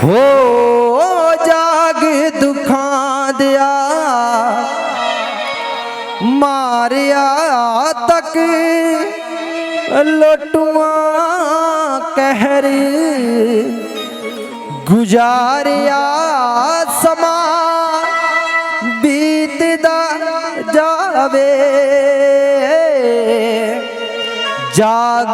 हो जाग दुखां दिया मारिया तक लोटुआ कहर गुजारिया समा बीतदा जावे जाग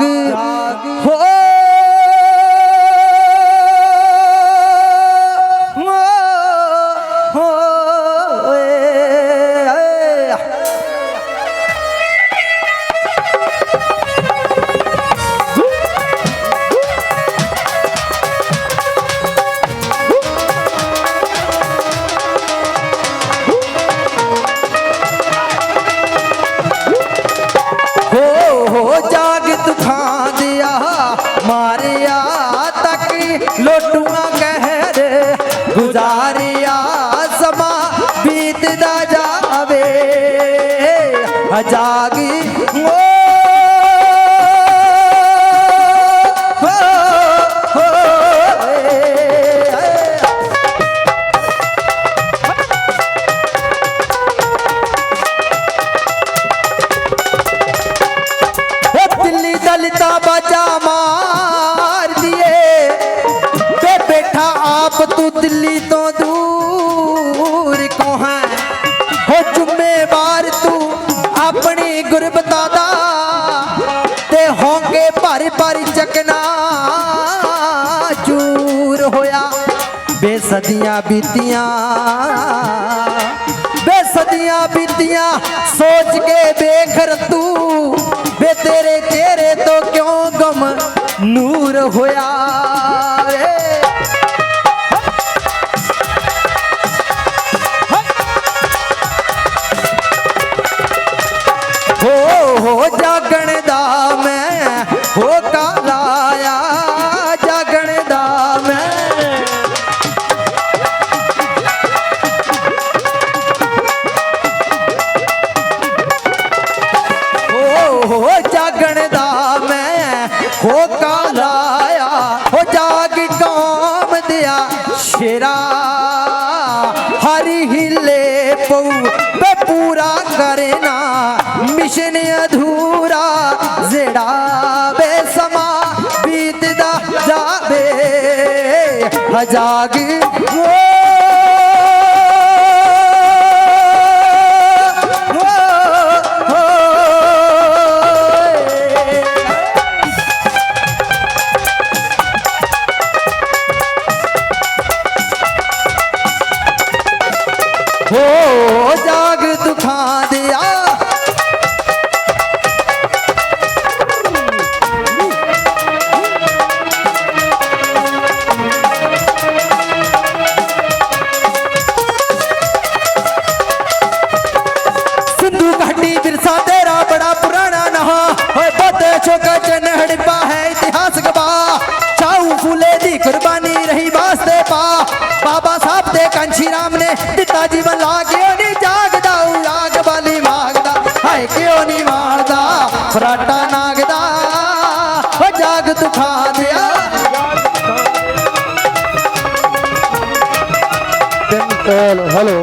हो जाग दुखां दिया मारिया तक लोटुआ कहर गुजारिया समा बीतदा जावे जागी बाजा मार दिए ते बैठा आप तू दिल्ली तो दूर को है हो जुम्मेवार तू अपनी गुरबता दा ते होंगे भारी भारी चकना चूर होया बेसदियां बीतियां सोच के बेखर तू बे तेरे चेहरे तो क्यों गम नूर होया हो जागण दा मैं हो कालाया जागण दा मैं हो जागण दा मैं हो कालाया हो जाग कौम दिया शेरा हरी हिले पऊ पे पूरा करना मिशन अधूरा जेड़ा बेसमा बीतदा जावे जाग हो जाग दुखां दिया सिंधु घाटी बिरसा तेरा बड़ा पुराना नहा बोते छोका चन हड़पा है इतिहास गवाह चाऊ फूले दी कुर्बानी रही वास्ते पा बाबा साहब दे कांची राम ने दिता जीवन ला क्यों नहीं जागदा आग वाली मागदा हाय क्यों नहीं मारदा फराटा नागदा हो जाग दुखा दिया हेलो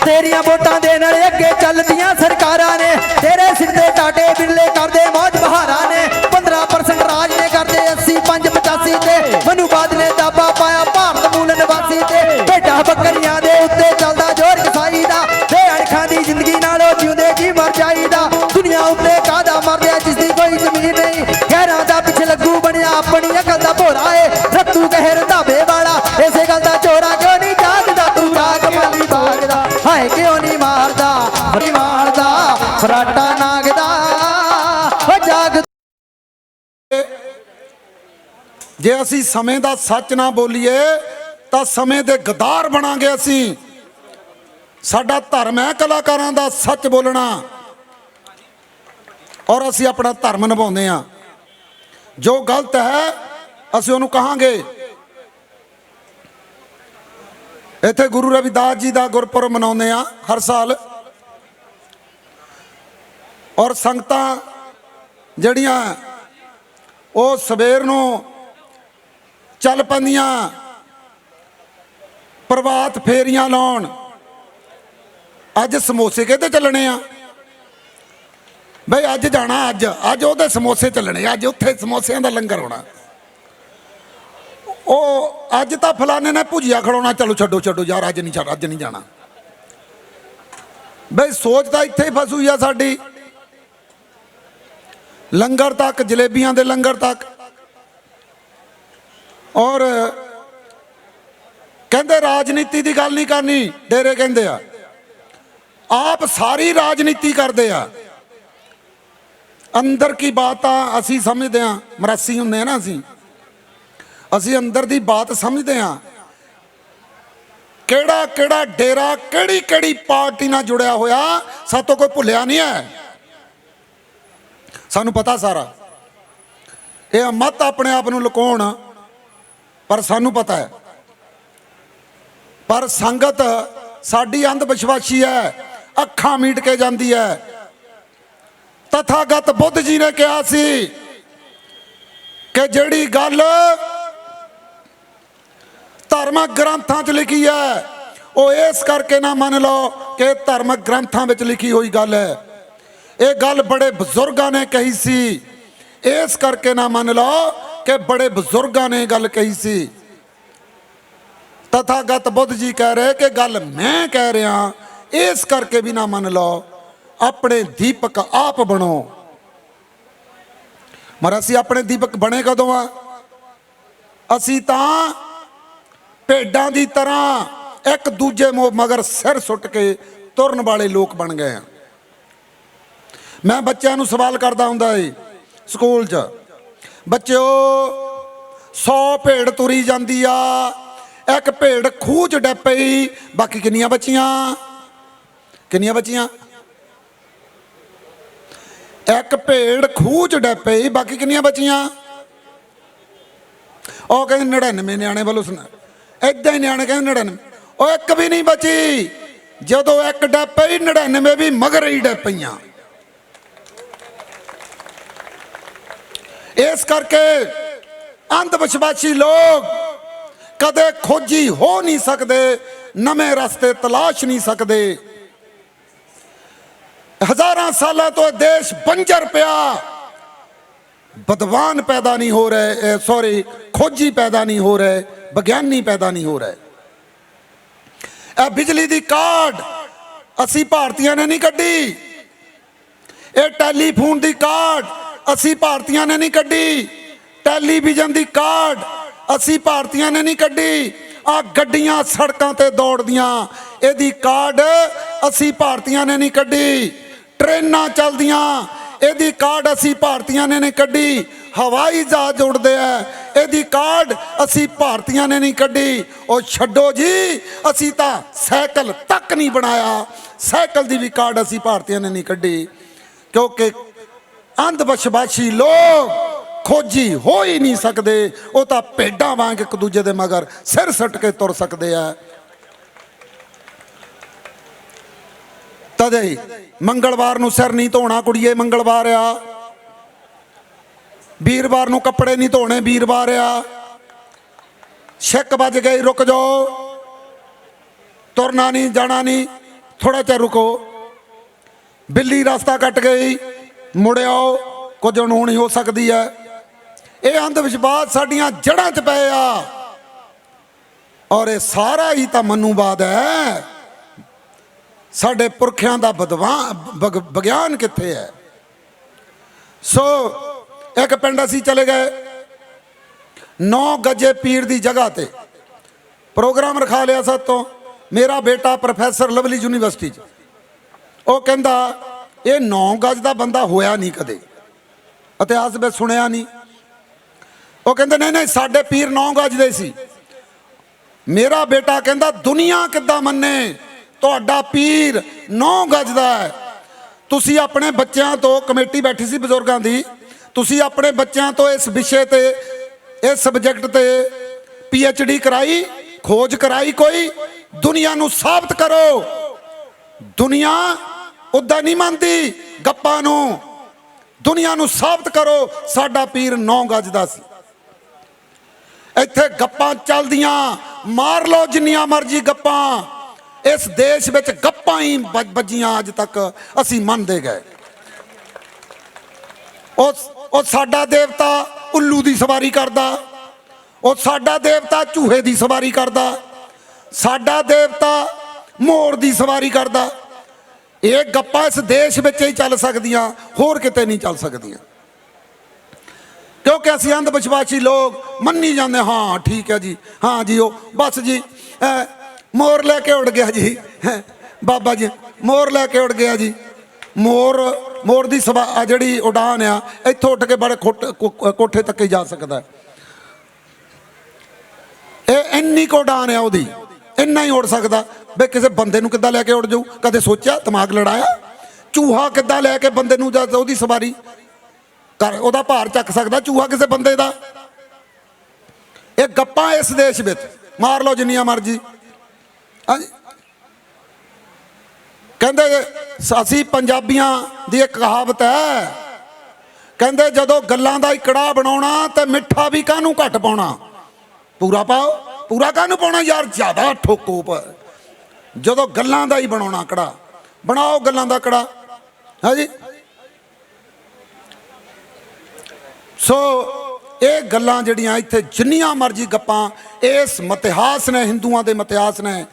तेरिया वोटां देने अगे चलदियां सरकारां ने तेरे सिर ते टाटे बिरले करदे मौज बहारा ने 15% राज ने करदे 80-85 ते मनुवाद ने दाबा पाया भारत मूल निवासी ते भेडा बकरियां दे उत्ते चलदा जोर कसाई दा ते अणखां दी जिंदगी नालों जिउंदे जी मर जाईदा दुनिया उत्ते कादा मरदे जिसदी कोई जमीन नहीं गैरां दा पिछ लगू बनिया अपनी अकल दा भोरा है रत्तू कहर धाबे वाला इसे गल दा चोरा क्यों नहीं जागदा तू जाग वाली बागदा हाय क्यों नहीं मारदा फराटा नागदा हो जाग जे असी समय दा सच ना बोलीए तां समय दे गदार बनांगे असी साडा धर्म है कलाकारां दा सच बोलना और असी अपना धर्म निभाउंदे हां जो गलत है असी उहनूं कहांगे ਇੱਥੇ ਗੁਰੂ ਰਵਿਦਾਸ ਜੀ ਦਾ ਗੁਰਪੁਰਬ ਮਨਾਉਂਦੇ ਆ ਹਰ ਸਾਲ। ਔਰ ਸੰਗਤਾਂ ਜਿਹੜੀਆਂ ਉਹ ਸਵੇਰ ਨੂੰ ਚੱਲ ਪੈਂਦੀਆਂ ਪ੍ਰਭਾਤ ਫੇਰੀਆਂ ਲਾਉਣ। ਅੱਜ ਸਮੋਸੇ ਕਿਤੇ ਚੱਲਣੇ ਆ ਬਈ, ਅੱਜ ਜਾਣਾ, ਅੱਜ ਉਹਦੇ ਸਮੋਸੇ ਚੱਲਣੇ, ਅੱਜ ਉੱਥੇ ਸਮੋਸਿਆਂ ਦਾ ਲੰਗਰ ਹੋਣਾ। ਉਹ ਅੱਜ ਤਾਂ ਫਲਾਣੇ ਨੇ ਭੁਜੀਆ ਖਿਲਾਉਣਾ, ਚਲੋ ਛੱਡੋ ਯਾਰ, ਅੱਜ ਨਹੀਂ ਜਾਣਾ। ਬਈ ਸੋਚ ਤਾਂ ਇੱਥੇ ਹੀ ਫਸ ਹੋਈ ਆ ਸਾਡੀ। ਲੰਗਰ ਤੱਕ, ਜਲੇਬੀਆਂ ਦੇ ਲੰਗਰ ਤੱਕ। ਔਰ ਕਹਿੰਦੇ ਰਾਜਨੀਤੀ ਦੀ ਗੱਲ ਨਹੀਂ ਕਰਨੀ, ਡੇਰੇ ਕਹਿੰਦੇ ਆ ਆਪ ਸਾਰੀ ਰਾਜਨੀਤੀ ਕਰਦੇ ਆ। ਅੰਦਰ ਕੀ ਬਾਤ ਆ ਅਸੀਂ ਸਮਝਦੇ ਆ, ਮਰਾਸੀ ਹੁੰਦੇ ਆ ਨਾ ਅਸੀਂ ਅੰਦਰ ਦੀ ਬਾਤ ਸਮਝਦੇ ਆ। ਕਿਹੜਾ ਡੇਰਾ ਕਿਹੜੀ ਪਾਰਟੀ ਨਾਲ ਜੁੜਿਆ ਹੋਇਆ ਸਾਤੋਂ ਕੋਈ ਭੁੱਲਿਆ ਨਹੀਂ ਹੈ, ਸਾਨੂੰ ਪਤਾ ਸਾਰਾ। ਇਹ ਮਤ ਆਪਣੇ ਆਪ ਨੂੰ ਲੁਕਾਉਣ, ਪਰ ਸਾਨੂੰ ਪਤਾ ਹੈ। ਪਰ ਸੰਗਤ ਸਾਡੀ ਅੰਧ ਵਿਸ਼ਵਾਸੀ ਹੈ, ਅੱਖਾਂ ਮੀਟ ਕੇ ਜਾਂਦੀ ਹੈ। ਤਥਾਗਤ ਬੁੱਧ ਜੀ ਨੇ ਕਿਹਾ ਸੀ ਕਿ ਜਿਹੜੀ ਗੱਲ ਧਾਰਮਿਕ ਗ੍ਰੰਥਾਂ 'ਚ ਲਿਖੀ ਹੈ ਉਹ ਇਸ ਕਰਕੇ ਨਾ ਮੰਨ ਲਓ ਕਿ ਧਾਰਮਿਕ ਗ੍ਰੰਥਾਂ ਵਿੱਚ ਲਿਖੀ ਹੋਈ ਗੱਲ ਹੈ। ਇਹ ਗੱਲ ਬੜੇ ਬਜ਼ੁਰਗਾਂ ਨੇ ਕਹੀ ਸੀ, ਇਸ ਕਰਕੇ ਨਾ ਮੰਨ ਲਓ ਕਿ ਬੜੇ ਬਜ਼ੁਰਗਾਂ ਨੇ ਗੱਲ ਕਹੀ ਸੀ। ਤਥਾਗਤ ਬੁੱਧ ਜੀ ਕਹਿ ਰਹੇ ਕਿ ਗੱਲ ਮੈਂ ਕਹਿ ਰਿਹਾ, ਇਸ ਕਰਕੇ ਵੀ ਨਾ ਮੰਨ ਲਓ। ਆਪਣੇ ਦੀਪਕ ਆਪ ਬਣੋ। ਮਰ ਅਸੀਂ ਆਪਣੇ ਦੀਪਕ ਬਣੇ ਕਦੋਂ ਆ? ਅਸੀਂ ਤਾਂ ਭੇਡਾਂ ਦੀ ਤਰ੍ਹਾਂ ਇੱਕ ਦੂਜੇ ਮਗਰ ਸਿਰ ਸੁੱਟ ਕੇ ਤੁਰਨ ਵਾਲੇ ਲੋਕ ਬਣ ਗਏ ਆ। ਮੈਂ ਬੱਚਿਆਂ ਨੂੰ ਸਵਾਲ ਕਰਦਾ ਹੁੰਦਾ ਏ ਸਕੂਲ 'ਚ, ਬੱਚਿਓ 100 ਭੇਡ ਤੁਰੀ ਜਾਂਦੀ ਆ, ਇੱਕ ਭੇਡ ਖੂਹ 'ਚ ਡਿੱਗ ਪਈ, ਬਾਕੀ ਕਿੰਨੀਆਂ ਬਚੀਆਂ? ਇੱਕ ਭੇਡ ਖੂਹ 'ਚ ਡਿੱਗ ਪਈ, ਬਾਕੀ ਕਿੰਨੀਆਂ ਬਚੀਆਂ? ਉਹ ਕਹਿੰਦੇ 99 ਨਿਆਣੇ ਵੱਲੋਂ ਸੁਣਾ, ਏਦਾਂ ਹੀ ਨਿਆਣੇ ਕਹਿੰਦੇ 99। ਉਹ ਇੱਕ ਵੀ ਨਹੀਂ ਬਚੀ। ਜਦੋਂ ਇੱਕ ਡਿੱਗ ਪਈ 99 ਵੀ ਮਗਰ ਹੀ ਡਿੱਗ ਪਈਆਂ। ਇਸ ਕਰਕੇ ਅੰਧ ਵਿਸ਼ਵਾਸੀ ਲੋਕ ਕਦੇ ਖੋਜੀ ਹੋ ਨਹੀਂ ਸਕਦੇ, ਨਵੇਂ ਰਸਤੇ ਤਲਾਸ਼ ਨਹੀਂ ਸਕਦੇ। ਹਜ਼ਾਰਾਂ ਸਾਲਾਂ ਤੋਂ ਦੇਸ਼ ਬੰਜਰ ਪਿਆ, ਵਿਦਵਾਨ ਪੈਦਾ ਨਹੀਂ ਹੋ ਰਹੇ, ਖੋਜੀ ਪੈਦਾ ਨਹੀਂ ਹੋ ਰਹੇ, ਵਿਗਿਆਨੀ ਪੈਦਾ ਨਹੀਂ ਹੋ ਰਹੇ। ਇਹ ਬਿਜਲੀ ਦੀ ਕਾਢ ਅਸੀਂ ਭਾਰਤੀਆਂ ਨੇ ਨਹੀਂ ਕੱਢੀ, ਇਹ ਟੈਲੀਫੋਨ ਦੀ ਕਾਢ ਅਸੀਂ ਭਾਰਤੀਆਂ ਨੇ ਨਹੀਂ ਕੱਢੀ, ਟੈਲੀਵਿਜ਼ਨ ਦੀ ਕਾਢ ਅਸੀਂ ਭਾਰਤੀਆਂ ਨੇ ਨਹੀਂ ਕੱਢੀ, ਆ ਗੱਡੀਆਂ ਸੜਕਾਂ ਤੇ ਦੌੜਦੀਆਂ ਇਹਦੀ ਕਾਢ ਅਸੀਂ ਭਾਰਤੀਆਂ ਨੇ ਨਹੀਂ ਕੱਢੀ, ਟ੍ਰੇਨਾਂ ਚੱਲਦੀਆਂ ਇਹਦੀ ਕਾਢ ਅਸੀਂ ਭਾਰਤੀਆਂ ਨੇ ਨਹੀਂ ਕੱਢੀ, ਹਵਾਈ ਜਹਾਜ਼ ਉੜਦੇ ਆ ਇਹਦੀ ਕਾਢ ਅਸੀਂ ਭਾਰਤੀਆਂ ਨੇ ਨਹੀਂ ਕੱਢੀ। ਉਹ ਛੱਡੋ ਜੀ, ਅਸੀਂ ਤਾਂ ਸਾਈਕਲ ਤੱਕ ਨਹੀਂ ਬਣਾਇਆ, ਸਾਈਕਲ ਦੀ ਵੀ ਕਾਢ ਅਸੀਂ ਭਾਰਤੀਆਂ ਨੇ ਨਹੀਂ ਕੱਢੀ। ਕਿਉਂਕਿ ਅੰਧ ਵਿਸ਼ਵਾਸੀ ਲੋਕ ਖੋਜੀ ਹੋ ਹੀ ਨਹੀਂ ਸਕਦੇ, ਉਹ ਤਾਂ ਭੇਡਾਂ ਵਾਂਗ ਇੱਕ ਦੂਜੇ ਦੇ ਮਗਰ ਸਿਰ ਸੱਟ ਕੇ ਤੁਰ ਸਕਦੇ ਆ। ਤਦੇ ਮੰਗਲਵਾਰ ਨੂੰ ਸਿਰ ਨਹੀਂ ਧੋਣਾ ਕੁੜੀਏ, ਮੰਗਲਵਾਰ ਆ। ਵੀਰਵਾਰ ਨੂੰ ਕੱਪੜੇ ਨਹੀਂ ਧੋਣੇ, ਵੀਰਵਾਰ ਆ। ਛਿੱਕ ਵੱਜ ਗਈ, ਰੁਕ ਜਾਓ, ਤੁਰਨਾ ਨਹੀਂ, ਜਾਣਾ ਨਹੀਂ, ਥੋੜਾ ਚਿਰ ਰੁਕੋ। ਬਿੱਲੀ ਰਸਤਾ ਕੱਟ ਗਈ, ਮੁੜ ਆਓ, ਕੁਝ ਅਣਹੋਣੀ ਹੋ ਸਕਦੀ ਹੈ। ਇਹ ਅੰਧ ਵਿਸ਼ਵਾਸ ਸਾਡੀਆਂ ਜੜ੍ਹਾਂ 'ਚ ਪਏ ਆ, ਔਰ ਇਹ ਸਾਰਾ ਹੀ ਤਾਂ ਮਨੂਵਾਦ ਹੈ। ਸਾਡੇ ਪੁਰਖਿਆਂ ਦਾ ਵਿਗਿਆਨ ਕਿੱਥੇ ਹੈ? ਸੋ ਇੱਕ ਪਿੰਡ ਅਸੀਂ ਚਲੇ ਗਏ, 9 ਗੱਜੇ ਪੀਰ ਦੀ ਜਗ੍ਹਾ ਤੇ ਪ੍ਰੋਗਰਾਮ ਰਖਾ ਲਿਆ ਸਾਤੋਂ। ਮੇਰਾ ਬੇਟਾ ਪ੍ਰੋਫੈਸਰ ਲਵਲੀ ਯੂਨੀਵਰਸਿਟੀ 'ਚ, ਉਹ ਕਹਿੰਦਾ ਇਹ 9 ਗਜ ਦਾ ਬੰਦਾ ਹੋਇਆ ਨਹੀਂ ਕਦੇ, ਇਤਿਹਾਸ ਵਿੱਚ ਸੁਣਿਆ ਨਹੀਂ। ਉਹ ਕਹਿੰਦੇ ਨਹੀਂ ਸਾਡੇ ਪੀਰ 9 ਗਜ ਦੇ ਸੀ। ਮੇਰਾ ਬੇਟਾ ਕਹਿੰਦਾ ਦੁਨੀਆ ਕਿੱਦਾਂ ਮੰਨੇ, ਤੁਹਾਡਾ ਪੀਰ 9 ਗਜ ਦਾ ਹੈ। ਤੁਸੀਂ ਆਪਣੇ ਬੱਚਿਆਂ ਤੋਂ, ਕਮੇਟੀ ਬੈਠੀ ਸੀ ਬਜ਼ੁਰਗਾਂ ਦੀ, ਤੁਸੀਂ ਆਪਣੇ ਬੱਚਿਆਂ ਤੋਂ ਇਸ ਵਿਸ਼ੇ ਤੇ, ਇਸ ਸਬਜੈਕਟ ਤੇ PhD ਕਰਾਈ, ਖੋਜ ਕਰਾਈ ਕੋਈ? ਦੁਨੀਆ ਨੂੰ ਸਾਬਤ ਕਰੋ। ਦੁਨੀਆ ਉਦਾਂ ਨਹੀਂ ਮੰਨਦੀ ਗੱਪਾਂ ਨੂੰ, ਦੁਨੀਆ ਨੂੰ ਸਾਬਤ ਕਰੋ ਸਾਡਾ ਪੀਰ 9 ਗਜ ਦਾ ਸੀ। ਇੱਥੇ ਗੱਪਾਂ ਚੱਲਦੀਆਂ, ਮਾਰ ਲਓ ਜਿੰਨੀਆਂ ਮਰਜ਼ੀ ਗੱਪਾਂ, ਇਸ ਦੇਸ਼ ਵਿੱਚ ਗੱਪਾਂ ਹੀ ਵੱਜੀਆਂ ਅੱਜ ਤੱਕ, ਅਸੀਂ ਮੰਨਦੇ ਗਏ। ਉਹ ਸਾਡਾ ਦੇਵਤਾ ਉੱਲੂ ਦੀ ਸਵਾਰੀ ਕਰਦਾ, ਉਹ ਸਾਡਾ ਦੇਵਤਾ ਚੂਹੇ ਦੀ ਸਵਾਰੀ ਕਰਦਾ, ਸਾਡਾ ਦੇਵਤਾ ਮੋਰ ਦੀ ਸਵਾਰੀ ਕਰਦਾ। ਇਹ ਗੱਪਾਂ ਇਸ ਦੇਸ਼ ਵਿੱਚ ਹੀ ਚੱਲ ਸਕਦੀਆਂ, ਹੋਰ ਕਿਤੇ ਨਹੀਂ ਚੱਲ ਸਕਦੀਆਂ, ਕਿਉਂਕਿ ਅਸੀਂ ਅੰਧ ਵਿਸ਼ਵਾਸੀ ਲੋਕ ਮੰਨੀ ਜਾਂਦੇ। ਹਾਂ ਠੀਕ ਹੈ ਜੀ, ਹਾਂ ਜੀ, ਉਹ ਬਸ ਜੀ ਮੋਰ ਲੈ ਕੇ ਉੱਡ ਗਿਆ ਜੀ, ਬਾਬਾ ਜੀ ਮੋਰ ਲੈ ਕੇ ਉੱਡ ਗਿਆ ਜੀ। ਮੋਰ ਦੀ ਜਿਹੜੀ ਉਡਾਨ ਆ ਇੱਥੋਂ ਉੱਡ ਕੇ ਬੜੇ ਕੋਠੇ ਤੱਕ ਹੀ ਜਾ ਸਕਦਾ। ਇਹ ਇੰਨੀ ਕੁ ਉਡਾਨ ਆ ਉਹਦੀ, ਇੰਨਾ ਹੀ ਉੜ ਸਕਦਾ। ਬਈ ਕਿਸੇ ਬੰਦੇ ਨੂੰ ਕਿੱਦਾਂ ਲੈ ਕੇ ਉੱਡ ਜਾਊ, ਕਦੇ ਸੋਚਿਆ, ਦਿਮਾਗ ਲੜਾਇਆ? ਚੂਹਾ ਕਿੱਦਾਂ ਲੈ ਕੇ ਬੰਦੇ ਨੂੰ ਉਹਦੀ ਸਵਾਰੀ ਕਰ, ਉਹਦਾ ਭਾਰ ਚੱਕ ਸਕਦਾ ਚੂਹਾ ਕਿਸੇ ਬੰਦੇ ਦਾ? ਇਹ ਗੱਪਾਂ ਇਸ ਦੇਸ਼ ਵਿੱਚ ਮਾਰ ਲਓ ਜਿੰਨੀਆਂ ਮਰਜ਼ੀ। ਹਾਂਜੀ, ਕਹਿੰਦੇ ਅਸੀਂ ਪੰਜਾਬੀਆਂ ਦੀ ਇੱਕ ਕਹਾਵਤ ਹੈ, ਕਹਿੰਦੇ ਜਦੋਂ ਗੱਲਾਂ ਦਾ ਹੀ ਕੜਾਹ ਬਣਾਉਣਾ ਤੇ ਮਿੱਠਾ ਵੀ ਕਾਹਨੂੰ ਘੱਟ ਪਾਉਣਾ, ਪੂਰਾ ਪਾਓ। ਪੂਰਾ ਕਾਹਨੂੰ ਪਾਉਣਾ ਯਾਰ, ਜ਼ਿਆਦਾ ਠੋਕੋ। ਜਦੋਂ ਗੱਲਾਂ ਦਾ ਹੀ ਬਣਾਉਣਾ ਕੜਾਹ, ਬਣਾਓ ਗੱਲਾਂ ਦਾ ਕੜਾਹ। ਹਾਂਜੀ, ਸੋ ਇਹ ਗੱਲਾਂ ਜਿਹੜੀਆਂ ਇੱਥੇ ਜਿੰਨੀਆਂ ਮਰਜ਼ੀ ਗੱਪਾਂ, ਇਸ ਮਿਥਿਹਾਸ ਨੇ, ਹਿੰਦੂਆਂ ਦੇ ਮਿਥਿਹਾਸ ਨੇ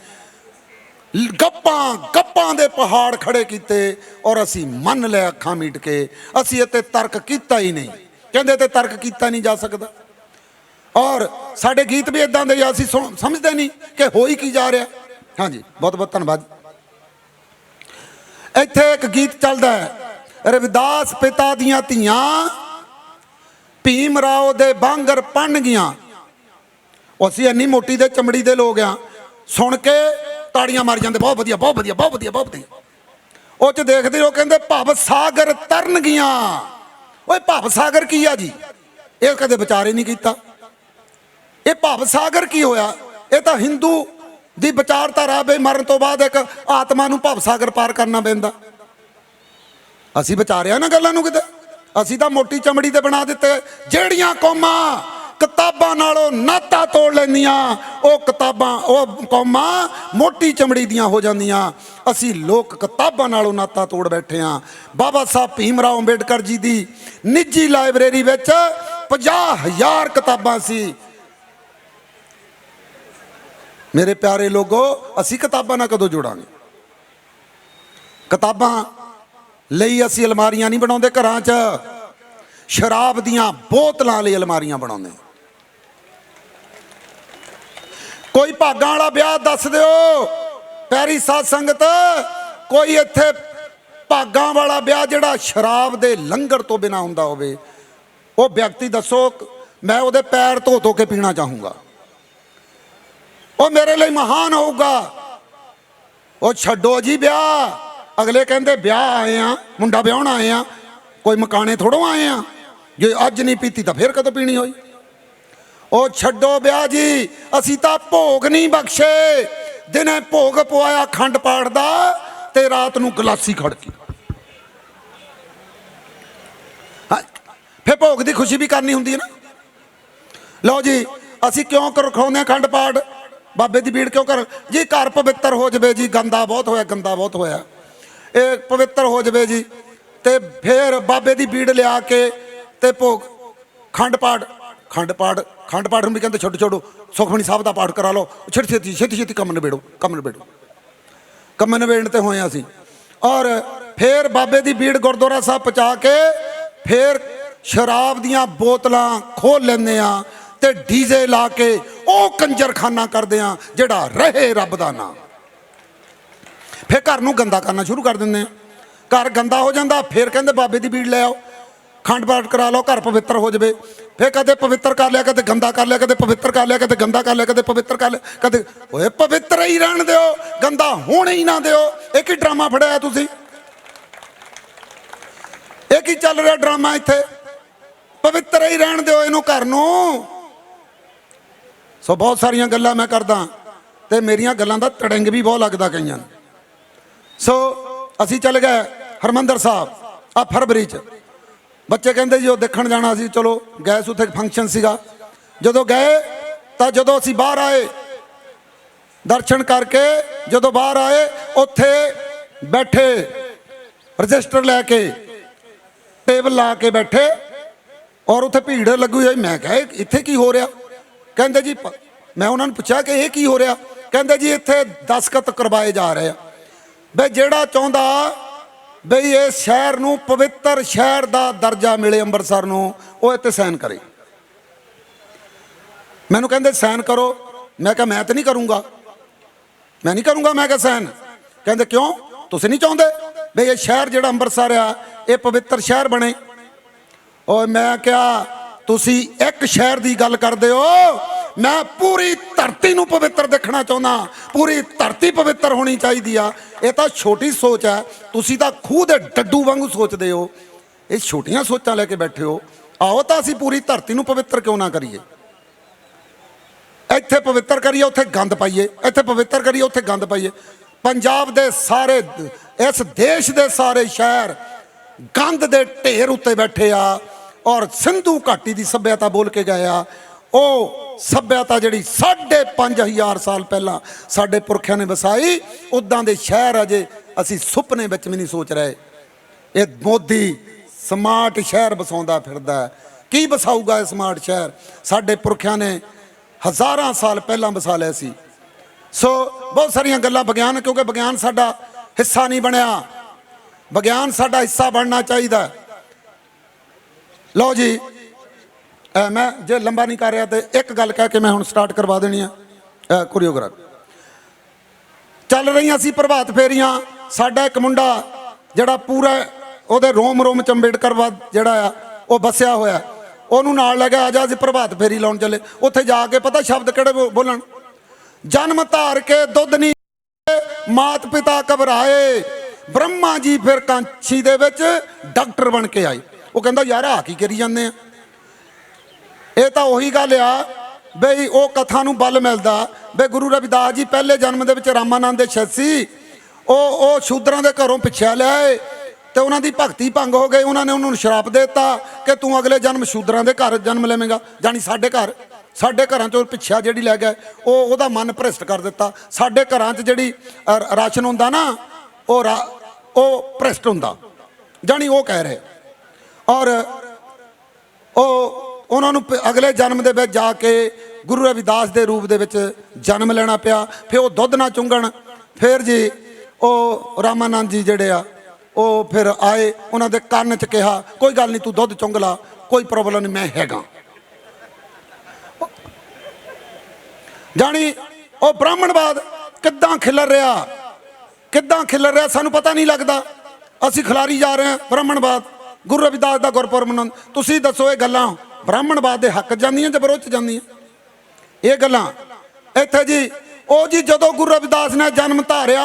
ਗੱਪਾਂ ਦੇ ਪਹਾੜ ਖੜੇ ਕੀਤੇ, ਔਰ ਅਸੀਂ ਮੰਨ ਲਿਆ ਅੱਖਾਂ ਮੀਟ ਕੇ। ਅਸੀਂ ਇੱਥੇ ਤਰਕ ਕੀਤਾ ਹੀ ਨਹੀਂ, ਕਹਿੰਦੇ ਤੇ ਤਰਕ ਕੀਤਾ ਨਹੀਂ ਜਾ ਸਕਦਾ। ਔਰ ਸਾਡੇ ਗੀਤ ਵੀ ਇਦਾਂ ਦੇ, ਅਸੀਂ ਸਮਝਦੇ ਨਹੀਂ ਕਿ ਹੋ ਹੀ ਕੀ ਜਾ ਰਿਹਾ। ਹਾਂਜੀ, ਬਹੁਤ ਬਹੁਤ ਧੰਨਵਾਦ। ਇੱਥੇ ਇੱਕ ਗੀਤ ਚੱਲਦਾ ਹੈ, ਰਵਿਦਾਸ ਪਿਤਾ ਦੀਆਂ ਧੀਆਂ ਭੀਮ ਰਾਓ ਦੇ ਬਾਂਗਰ ਪਣ ਗਈਆਂ। ਅਸੀਂ ਇੰਨੀ ਮੋਟੀ ਦੇ ਚਮੜੀ ਦੇ ਲੋਕ ਆ, ਸੁਣ ਕੇ ਤਾੜੀਆਂ ਮਾਰ ਜਾਂਦੇ, ਬਹੁਤ ਵਧੀਆ, ਬਹੁਤ ਵਧੀਆ, ਬਹੁਤ ਵਧੀਆ, ਬਹੁਤ ਵਧੀਆ। ਉਹ ਚ ਦੇਖਦੇ ਹੋ, ਕਹਿੰਦੇ ਭਵ ਸਾਗਰ ਤਰਨ ਗਈਆਂ। ਓਏ ਭਵ ਸਾਗਰ ਕੀ ਆ ਜੀ? ਇਹ ਕਦੇ ਵਿਚਾਰ ਹੀ ਨਹੀਂ ਕੀਤਾ। ਇਹ ਭਵ ਸਾਗਰ ਕੀ ਹੋਇਆ? ਇਹ ਤਾਂ ਹਿੰਦੂ ਦੀ ਵਿਚਾਰਧਾਰਾ ਬਈ ਮਰਨ ਤੋਂ ਬਾਅਦ ਇੱਕ ਆਤਮਾ ਨੂੰ ਭਵ ਸਾਗਰ ਪਾਰ ਕਰਨਾ ਪੈਂਦਾ। ਅਸੀਂ ਵਿਚਾਰਿਆ ਨਾ ਗੱਲਾਂ ਨੂੰ ਕਿਤੇ, ਅਸੀਂ ਤਾਂ ਮੋਟੀ ਚਮੜੀ ਦੇ ਬਣਾ ਦਿੱਤੇ। ਜਿਹੜੀਆਂ ਕੌਮਾਂ ਕਿਤਾਬਾਂ ਨਾਲੋਂ ਨਾਤਾ ਤੋੜ ਲੈਂਦੀਆਂ, ਉਹ ਕਿਤਾਬਾਂ, ਉਹ ਕੌਮਾਂ ਮੋਟੀ ਚਮੜੀ ਦੀਆਂ ਹੋ ਜਾਂਦੀਆਂ। ਅਸੀਂ ਲੋਕ ਕਿਤਾਬਾਂ ਨਾਲੋਂ ਨਾਤਾ ਤੋੜ ਬੈਠੇ ਹਾਂ। ਬਾਬਾ ਸਾਹਿਬ ਭੀਮ ਰਾਓ ਅੰਬੇਡਕਰ ਜੀ ਦੀ ਨਿੱਜੀ ਲਾਇਬ੍ਰੇਰੀ ਵਿੱਚ 50,000 ਕਿਤਾਬਾਂ ਸੀ। ਮੇਰੇ ਪਿਆਰੇ ਲੋਗੋ, ਅਸੀਂ ਕਿਤਾਬਾਂ ਨਾਲ ਕਦੋਂ ਜੋੜਾਂਗੇ? ਕਿਤਾਬਾਂ ਲਈ ਅਸੀਂ ਅਲਮਾਰੀਆਂ ਨਹੀਂ ਬਣਾਉਂਦੇ ਘਰਾਂ 'ਚ, ਸ਼ਰਾਬ ਦੀਆਂ ਬੋਤਲਾਂ ਲਈ ਅਲਮਾਰੀਆਂ ਬਣਾਉਂਦੇ। ਕੋਈ ਭਾਗਾਂ ਵਾਲਾ ਵਿਆਹ ਦੱਸ ਦਿਓ ਪਿਆਰੀ ਸਾਧ ਸੰਗਤ, ਕੋਈ ਇੱਥੇ ਭਾਗਾਂ ਵਾਲਾ ਵਿਆਹ ਜਿਹੜਾ ਸ਼ਰਾਬ ਦੇ ਲੰਗਰ ਤੋਂ ਬਿਨਾ ਹੁੰਦਾ ਹੋਵੇ, ਉਹ ਵਿਅਕਤੀ ਦੱਸੋ, ਮੈਂ ਉਹਦੇ ਪੈਰ ਧੋ ਧੋ ਕੇ ਪੀਣਾ ਚਾਹੂੰਗਾ, ਉਹ ਮੇਰੇ ਲਈ ਮਹਾਨ ਹੋਊਗਾ। ਉਹ ਛੱਡੋ ਜੀ ਵਿਆਹ, ਅਗਲੇ ਕਹਿੰਦੇ ਵਿਆਹ ਆਏ ਆ, ਮੁੰਡਾ ਵਿਆਹਣ ਆਏ ਆ, ਕੋਈ ਮਕਾਨੇ ਥੋੜੋਂ ਆਏ ਆ। ਜੇ ਅੱਜ ਨਹੀਂ ਪੀਤੀ ਤਾਂ ਫਿਰ ਕਦੋਂ ਪੀਣੀ ਹੋਈ? ਉਹ ਛੱਡੋ ਵਿਆਹ ਜੀ, ਅਸੀਂ ਤਾਂ ਭੋਗ ਨਹੀਂ ਬਖਸ਼ੇ। ਦਿਨੇ ਭੋਗ ਪਵਾਇਆ ਖੰਡ ਪਾਠ ਦਾ, ਤੇ ਰਾਤ ਨੂੰ ਗਲਾਸੀ ਖੜਕੀ। ਫਿਰ ਭੋਗ ਦੀ ਖੁਸ਼ੀ ਵੀ ਕਰਨੀ ਹੁੰਦੀ ਹੈ ਨਾ। ਲਓ ਜੀ, ਅਸੀਂ ਕਿਉਂ ਰਖਾਉਂਦੇ ਹਾਂ ਖੰਡ ਪਾਠ? ਬਾਬੇ ਦੀ ਬੀੜ ਕਿਉਂ ਕਰ ਜੀ? ਘਰ ਪਵਿੱਤਰ ਹੋ ਜਾਵੇ ਜੀ, ਗੰਦਾ ਬਹੁਤ ਹੋਇਆ, ਗੰਦਾ ਬਹੁਤ ਹੋਇਆ, ਇਹ ਪਵਿੱਤਰ ਹੋ ਜਾਵੇ ਜੀ, ਤੇ ਫਿਰ ਬਾਬੇ ਦੀ ਬੀੜ ਲਿਆ ਕੇ ਤੇ ਭੋਗ ਖੰਡ ਪਾਠ ਨੂੰ ਵੀ ਕਹਿੰਦੇ ਛੋੜੋ, ਸੁਖਮਨੀ ਸਾਹਿਬ ਦਾ ਪਾਠ ਕਰਾ ਲਓ, ਛੇਤੀ ਕੰਮ ਨਿਬੇੜੋ। ਕੰਮ ਨਿਬੇੜਨ ਤੇ ਹੋਏ ਅਸੀਂ। ਔਰ ਫਿਰ ਬਾਬੇ ਦੀ ਬੀੜ ਗੁਰਦੁਆਰਾ ਸਾਹਿਬ ਪਹੁੰਚਾ ਕੇ ਫਿਰ ਸ਼ਰਾਬ ਦੀਆਂ ਬੋਤਲਾਂ ਖੋਲ ਲੈਂਦੇ ਆ ਤੇ ਡੀਜ਼ੇ ਲਾ ਕੇ ਉਹ ਕੰਜਰਖਾਨਾ ਕਰਦੇ ਆ ਜਿਹੜਾ ਰਹੇ ਰੱਬ ਦਾ ਨਾਮ। ਫਿਰ ਘਰ ਨੂੰ ਗੰਦਾ ਕਰਨਾ ਸ਼ੁਰੂ ਕਰ ਦਿੰਦੇ ਆ, ਘਰ ਗੰਦਾ ਹੋ ਜਾਂਦਾ। ਫਿਰ ਕਹਿੰਦੇ ਬਾਬੇ ਦੀ ਬੀੜ ਲੈ ਆਓ, ਖੰਡ ਪਾਠ ਕਰਾ ਲਓ, ਘਰ ਪਵਿੱਤਰ ਹੋ ਜਾਵੇ। ਫਿਰ ਕਦੇ ਪਵਿੱਤਰ ਕਰ ਲਿਆ, ਕਦੇ ਗੰਦਾ ਕਰ ਲਿਆ, ਕਦੇ ਪਵਿੱਤਰ ਕਰ ਲਿਆ, ਕਦੇ ਗੰਦਾ ਕਰ ਲਿਆ, ਕਦੇ ਪਵਿੱਤਰ ਕਰ ਲਿਆ, ਕਦੇ। ਓਏ ਪਵਿੱਤਰ ਹੀ ਰਹਿਣ ਦਿਓ, ਗੰਦਾ ਹੋਣ ਹੀ ਨਾ ਦਿਓ। ਇਹ ਕੀ ਡਰਾਮਾ ਫੜਿਆ ਤੁਸੀਂ? ਇਹ ਕੀ ਚੱਲ ਰਿਹਾ ਡਰਾਮਾ ਇੱਥੇ? ਪਵਿੱਤਰ ਹੀ ਰਹਿਣ ਦਿਓ ਇਹਨੂੰ, ਘਰ ਨੂੰ। ਸੋ ਬਹੁਤ ਸਾਰੀਆਂ ਗੱਲਾਂ ਮੈਂ ਕਰਦਾ, ਤੇ ਮੇਰੀਆਂ ਗੱਲਾਂ ਦਾ ਤੜੰਗ ਵੀ ਬਹੁਤ ਲੱਗਦਾ ਕਈਆਂ ਨੂੰ। ਸੋ ਅਸੀਂ ਚੱਲ ਗਏ ਹਰਮੰਦਰ ਸਾਹਿਬ ਆ ਫਰਵਰੀ 'ਚ। ਬੱਚੇ ਕਹਿੰਦੇ ਜੀ ਉਹ ਦੇਖਣ ਜਾਣਾ ਸੀ, ਚਲੋ ਗਏ ਸੀ, ਉੱਥੇ ਫੰਕਸ਼ਨ ਸੀਗਾ। ਜਦੋਂ ਗਏ ਤਾਂ ਜਦੋਂ ਅਸੀਂ ਬਾਹਰ ਆਏ ਦਰਸ਼ਨ ਕਰਕੇ, ਜਦੋਂ ਬਾਹਰ ਆਏ ਉੱਥੇ ਬੈਠੇ ਰਜਿਸਟਰ ਲੈ ਕੇ ਟੇਬਲ ਲਾ ਕੇ ਬੈਠੇ ਔਰ ਉੱਥੇ ਭੀੜ ਲੱਗੀ ਹੋਈ। ਮੈਂ ਕਿਹਾ ਇੱਥੇ ਕੀ ਹੋ ਰਿਹਾ? ਕਹਿੰਦੇ ਜੀ, ਮੈਂ ਉਹਨਾਂ ਨੂੰ ਪੁੱਛਿਆ ਕਿ ਇਹ ਕੀ ਹੋ ਰਿਹਾ? ਕਹਿੰਦੇ ਜੀ ਇੱਥੇ ਦਸਤਖਤ ਕਰਵਾਏ ਜਾ ਰਹੇ ਆ ਬਈ ਜਿਹੜਾ ਚਾਹੁੰਦਾ ਬਈ ਇਹ ਸ਼ਹਿਰ ਨੂੰ ਪਵਿੱਤਰ ਸ਼ਹਿਰ ਦਾ ਦਰਜਾ ਮਿਲੇ ਅੰਮ੍ਰਿਤਸਰ ਨੂੰ, ਉਹ ਇੱਥੇ ਸਾਈਨ ਕਰੇ। ਮੈਨੂੰ ਕਹਿੰਦੇ ਸਾਈਨ ਕਰੋ। ਮੈਂ ਕਿਹਾ ਮੈਂ ਤਾਂ ਨਹੀਂ ਕਰੂੰਗਾ, ਮੈਂ ਨਹੀਂ ਕਰੂੰਗਾ। ਮੈਂ ਕਿਹਾ ਸਾਈਨ। ਕਹਿੰਦੇ ਕਿਉਂ, ਤੁਸੀਂ ਨਹੀਂ ਚਾਹੁੰਦੇ ਬਈ ਇਹ ਸ਼ਹਿਰ ਜਿਹੜਾ ਅੰਮ੍ਰਿਤਸਰ ਆ ਇਹ ਪਵਿੱਤਰ ਸ਼ਹਿਰ ਬਣੇ? ਔਰ ਮੈਂ ਕਿਹਾ ਤੁਸੀਂ ਇੱਕ ਸ਼ਹਿਰ ਦੀ ਗੱਲ ਕਰਦੇ ਹੋ, ਮੈਂ ਪੂਰੀ ਧਰਤੀ ਨੂੰ ਪਵਿੱਤਰ ਦੇਖਣਾ ਚਾਹੁੰਦਾ। ਪੂਰੀ ਧਰਤੀ ਪਵਿੱਤਰ ਹੋਣੀ ਚਾਹੀਦੀ ਆ। ਇਹ ਤਾਂ ਛੋਟੀ ਸੋਚ ਹੈ, ਤੁਸੀਂ ਤਾਂ ਖੂਹ ਦੇ ਡੱਡੂ ਵਾਂਗੂ ਸੋਚਦੇ ਹੋ। ਇਹ ਛੋਟੀਆਂ ਸੋਚਾਂ ਲੈ ਕੇ ਬੈਠੇ ਹੋ। ਆਓ ਤਾਂ ਅਸੀਂ ਪੂਰੀ ਧਰਤੀ ਨੂੰ ਪਵਿੱਤਰ ਕਿਉਂ ਨਾ ਕਰੀਏ? ਇੱਥੇ ਪਵਿੱਤਰ ਕਰੀਏ, ਉੱਥੇ ਗੰਦ ਪਾਈਏ। ਇੱਥੇ ਪਵਿੱਤਰ ਕਰੀਏ, ਉੱਥੇ ਗੰਦ ਪਾਈਏ। ਪੰਜਾਬ ਦੇ ਸਾਰੇ, ਇਸ ਦੇਸ਼ ਦੇ ਸਾਰੇ ਸ਼ਹਿਰ ਗੰਦ ਦੇ ਢੇਰ ਉੱਤੇ ਬੈਠੇ ਆ ਔਰ ਸਿੰਧੂ ਘਾਟੀ ਦੀ ਸੱਭਿਅਤਾ ਬੋਲ ਕੇ ਗਏ ਆ। ਉਹ ਸੱਭਿਅਤਾ ਜਿਹੜੀ 5,500 ਸਾਲ ਪਹਿਲਾਂ ਸਾਡੇ ਪੁਰਖਿਆਂ ਨੇ ਵਸਾਈ, ਉੱਦਾਂ ਦੇ ਸ਼ਹਿਰ ਅਜੇ ਅਸੀਂ ਸੁਪਨੇ ਵਿੱਚ ਵੀ ਨਹੀਂ ਸੋਚ ਰਹੇ। ਇਹ ਮੋਦੀ ਸਮਾਰਟ ਸ਼ਹਿਰ ਵਸਾਉਂਦਾ ਫਿਰਦਾ। ਕੀ ਵਸਾਊਗਾ ਇਹ ਸਮਾਰਟ ਸ਼ਹਿਰ? ਸਾਡੇ ਪੁਰਖਿਆਂ ਨੇ ਹਜ਼ਾਰਾਂ ਸਾਲ ਪਹਿਲਾਂ ਵਸਾ ਲਿਆ ਸੀ। ਸੋ ਬਹੁਤ ਸਾਰੀਆਂ ਗੱਲਾਂ ਵਿਗਿਆਨ, ਕਿਉਂਕਿ ਵਿਗਿਆਨ ਸਾਡਾ ਹਿੱਸਾ ਨਹੀਂ ਬਣਿਆ, ਵਿਗਿਆਨ ਸਾਡਾ ਹਿੱਸਾ ਬਣਨਾ ਚਾਹੀਦਾ। ਲਓ ਜੀ, ਮੈਂ ਜੇ ਲੰਬਾ ਨਹੀਂ ਕਰ ਰਿਹਾ ਤੇ ਇੱਕ ਗੱਲ ਕਹਿ ਕੇ ਮੈਂ ਹੁਣ ਸਟਾਰਟ ਕਰਵਾ ਦੇਣੀ ਆ। ਕੋਰੀਓਗ੍ਰਾਫੀ ਚੱਲ ਰਹੀਆਂ ਸੀ, ਪ੍ਰਭਾਤ ਫੇਰੀਆਂ। ਸਾਡਾ ਇੱਕ ਮੁੰਡਾ ਜਿਹੜਾ ਪੂਰਾ ਉਹਦੇ ਰੋਮ ਰੋਮ ਚ ਅੰਬੇਡਕਰ ਜਿਹੜਾ ਆ ਉਹ ਵਸਿਆ ਹੋਇਆ, ਉਹਨੂੰ ਨਾਲ ਲੈ ਗਿਆ, ਆ ਜਾ ਅਸੀਂ ਪ੍ਰਭਾਤ ਫੇਰੀ ਲਾਉਣ ਚੱਲੇ। ਉੱਥੇ ਜਾ ਕੇ ਪਤਾ ਸ਼ਬਦ ਕਿਹੜੇ ਬੋਲਣ? ਜਨਮ ਧਾਰ ਕੇ ਦੁੱਧ ਨਹੀਂ ਮਾਤ ਪਿਤਾ ਘਬਰਾਏ, ਬ੍ਰਹਮਾ ਜੀ ਫਿਰ ਕਾਂਛੀ ਦੇ ਵਿੱਚ ਡਾਕਟਰ ਬਣ ਕੇ ਆਏ। ਉਹ ਕਹਿੰਦਾ ਯਾਰ ਆ ਕੀ ਕਰੀ ਜਾਂਦੇ ਆ? ਇਹ ਤਾਂ ਉਹੀ ਗੱਲ ਆ ਬਈ ਉਹ ਕਥਾ ਨੂੰ ਬਲ ਮਿਲਦਾ ਬਈ ਗੁਰੂ ਰਵਿਦਾਸ ਜੀ ਪਹਿਲੇ ਜਨਮ ਦੇ ਵਿੱਚ ਰਾਮਾਨੰਦ ਦੇ ਸ਼ਿਸ਼ ਸੀ। ਉਹ ਸ਼ੂਦਰਾਂ ਦੇ ਘਰੋਂ ਪਿੱਛਿਆ ਲਿਆਏ ਤੇ ਉਹਨਾਂ ਦੀ ਭਗਤੀ ਭੰਗ ਹੋ ਗਈ। ਉਹਨਾਂ ਨੇ ਉਹਨਾਂ ਨੂੰ ਸ਼ਰਾਪ ਦੇ ਦਿੱਤਾ ਕਿ ਤੂੰ ਅਗਲੇ ਜਨਮ ਸ਼ੂਦਰਾਂ ਦੇ ਘਰ ਜਨਮ ਲਵੇਂਗਾ। ਜਾਣੀ ਸਾਡੇ ਘਰਾਂ ਚੋਂ ਪਿੱਛਾ ਜਿਹੜੀ ਲੈ ਗਏ, ਉਹਦਾ ਮਨ ਭ੍ਰਿਸ਼ਟ ਕਰ ਦਿੱਤਾ। ਸਾਡੇ ਘਰਾਂ 'ਚ ਜਿਹੜੀ ਰਾਸ਼ਨ ਹੁੰਦਾ ਨਾ, ਉਹ ਭ੍ਰਿਸ਼ਟ ਹੁੰਦਾ, ਜਾਣੀ ਉਹ ਕਹਿ ਰਹੇ। ਔਰ ਉਹਨਾਂ ਨੂੰ ਅਗਲੇ ਜਨਮ ਦੇ ਵਿੱਚ ਜਾ ਕੇ ਗੁਰੂ ਰਵਿਦਾਸ ਦੇ ਰੂਪ ਦੇ ਵਿੱਚ ਜਨਮ ਲੈਣਾ ਪਿਆ। ਫਿਰ ਉਹ ਦੁੱਧ ਨਾ ਚੁੰਗਣ। ਫਿਰ ਜੀ ਉਹ ਰਾਮਾਨੰਦ ਜੀ ਜਿਹੜੇ ਆ ਉਹ ਫਿਰ ਆਏ, ਉਹਨਾਂ ਦੇ ਕੰਨ 'ਚ ਕਿਹਾ ਕੋਈ ਗੱਲ ਨਹੀਂ, ਤੂੰ ਦੁੱਧ ਚੁੰਗ ਲਾ, ਕੋਈ ਪ੍ਰੋਬਲਮ ਨਹੀਂ, ਮੈਂ ਹੈਗਾ। ਜਾਣੀ ਉਹ ਬ੍ਰਾਹਮਣਵਾਦ ਕਿੱਦਾਂ ਖਿਲਰ ਰਿਹਾ ਸਾਨੂੰ ਪਤਾ ਨਹੀਂ ਲੱਗਦਾ। ਅਸੀਂ ਖਿਲਾਰੀ ਜਾ ਰਹੇ ਹਾਂ ਬ੍ਰਾਹਮਣਵਾਦ। ਗੁਰੂ ਰਵਿਦਾਸ ਦਾ ਗੁਰਪੁਰਬ ਮਨਾਉਣ। ਤੁਸੀਂ ਦੱਸੋ ਇਹ ਗੱਲਾਂ ਬ੍ਰਾਹਮਣਵਾਦ ਦੇ ਹੱਕ ਜਾਂਦੀਆਂ ਜਾਂ ਵਿਰੋਧ 'ਚ ਜਾਂਦੀਆਂ? ਇਹ ਗੱਲਾਂ ਇੱਥੇ ਜੀ ਉਹ ਜੀ ਜਦੋਂ ਗੁਰੂ ਰਵਿਦਾਸ ਨੇ ਜਨਮ ਧਾਰਿਆ,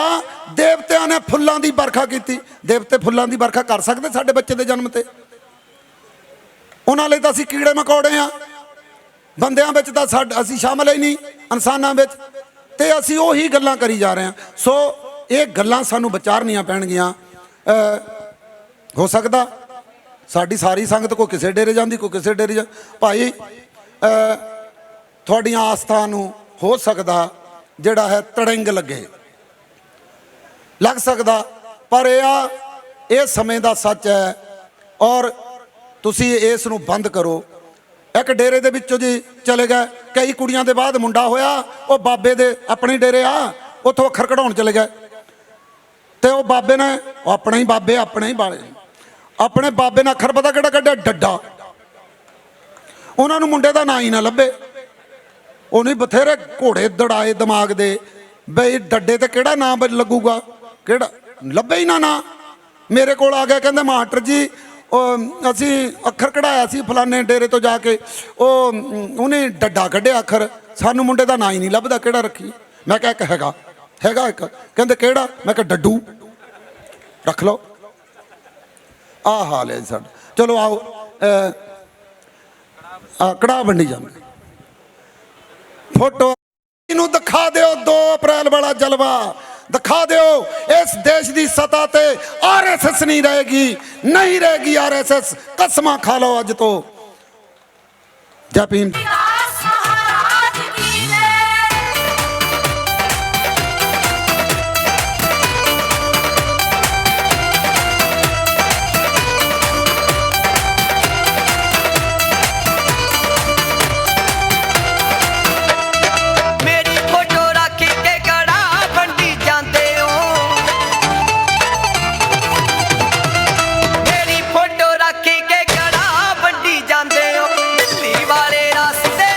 ਦੇਵਤਿਆਂ ਨੇ ਫੁੱਲਾਂ ਦੀ ਵਰਖਾ ਕੀਤੀ। ਦੇਵਤੇ ਫੁੱਲਾਂ ਦੀ ਵਰਖਾ ਕਰ ਸਕਦੇ ਸਾਡੇ ਬੱਚੇ ਦੇ ਜਨਮ ਤੇ? ਉਹਨਾਂ ਲਈ ਤਾਂ ਅਸੀਂ ਕੀੜੇ ਮਕੌੜੇ ਆ। ਬੰਦਿਆਂ ਵਿੱਚ ਤਾਂ ਅਸੀਂ ਸ਼ਾਮਲ ਹੀ ਨਹੀਂ, ਇਨਸਾਨਾਂ ਵਿੱਚ। ਤੇ ਅਸੀਂ ਉਹੀ ਗੱਲਾਂ ਕਰੀ ਜਾ ਰਹੇ ਹਾਂ। ਸੋ ਇਹ ਗੱਲਾਂ ਸਾਨੂੰ ਵਿਚਾਰਨੀਆਂ ਪੈਣਗੀਆਂ। ਹੋ ਸਕਦਾ ਸਾਡੀ ਸਾਰੀ ਸੰਗਤ ਕੋਈ ਕਿਸੇ ਡੇਰੇ ਜਾਂਦੀ, ਕੋਈ ਕਿਸੇ ਡੇਰੇ ਜਾ। ਭਾਈ ਤੁਹਾਡੀਆਂ ਆਸਥਾ ਨੂੰ ਹੋ ਸਕਦਾ ਜਿਹੜਾ ਹੈ ਤੜੰਗ ਲੱਗ ਸਕਦਾ, ਪਰ ਇਹ ਸਮੇਂ ਦਾ ਸੱਚ ਹੈ ਔਰ ਤੁਸੀਂ ਇਸ ਨੂੰ ਬੰਦ ਕਰੋ। ਇੱਕ ਡੇਰੇ ਦੇ ਵਿੱਚੋਂ ਜੀ ਚਲੇ ਗਏ, ਕਈ ਕੁੜੀਆਂ ਦੇ ਬਾਅਦ ਮੁੰਡਾ ਹੋਇਆ, ਉਹ ਬਾਬੇ ਦੇ ਆਪਣੇ ਡੇਰੇ ਆ, ਉੱਥੋਂ ਅੱਖਰ ਕਢਾਉਣ ਚਲੇ ਗਏ। ਤੇ ਉਹ ਬਾਬੇ ਨੇ ਆਪਣੇ ਹੀ ਬਾਬੇ ਆਪਣੇ ਬਾਬੇ ਨੇ ਅੱਖਰ ਪਤਾ ਕਿਹੜਾ ਕੱਢਿਆ? ਡੱਡਾ। ਉਹਨਾਂ ਨੂੰ ਮੁੰਡੇ ਦਾ ਨਾਂ ਹੀ ਨਾ ਲੱਭੇ। ਉਹਨੇ ਬਥੇਰੇ ਘੋੜੇ ਦੜਾਏ ਦਿਮਾਗ ਦੇ ਬਈ ਡੱਡੇ ਤੇ ਕਿਹੜਾ ਨਾਂ ਲੱਗੂਗਾ, ਕਿਹੜਾ ਲੱਭੇ ਹੀ ਨਾ। ਮੇਰੇ ਕੋਲ ਆ ਗਿਆ, ਕਹਿੰਦੇ ਮਾਸਟਰ ਜੀ ਅਸੀਂ ਅੱਖਰ ਕਢਾਇਆ ਸੀ ਫਲਾਣੇ ਡੇਰੇ ਤੋਂ ਜਾ ਕੇ, ਉਹਨੇ ਡੱਡਾ ਕੱਢਿਆ ਅੱਖਰ, ਸਾਨੂੰ ਮੁੰਡੇ ਦਾ ਨਾਂ ਹੀ ਨਹੀਂ ਲੱਭਦਾ, ਕਿਹੜਾ ਰੱਖੀ? ਮੈਂ ਕਿਹਾ ਇੱਕ ਹੈਗਾ ਇੱਕ। ਕਹਿੰਦੇ ਕਿਹੜਾ? ਮੈਂ ਕਿਹਾ ਡੱਡੂ, ਰੱਖ ਲਓ। ਆਹ ਹਾਲ ਹੈ ਸਾਡਾ। ਚਲੋ ਆਓ ਕੜਾਹ ਵੰਡੀ ਜਾਂਦੇ। ਫੋਟੋ ਨੂੰ ਦਿਖਾ ਦਿਓ 2 ਅਪ੍ਰੈਲ ਵਾਲਾ ਜਲਵਾ ਦਿਖਾ ਦਿਓ। ਇਸ ਦੇਸ਼ ਦੀ ਸਤਾ ਤੇ ਆਰਐਸਐਸ ਨਹੀਂ ਰਹੇਗੀ ਆਰਐਸਐਸ। ਕਸਮਾਂ ਖਾ ਲਓ ਅੱਜ ਤੋਂ। ਜੈ ਭੀਮ। ਵਾਲੇ ਰਸਤੇ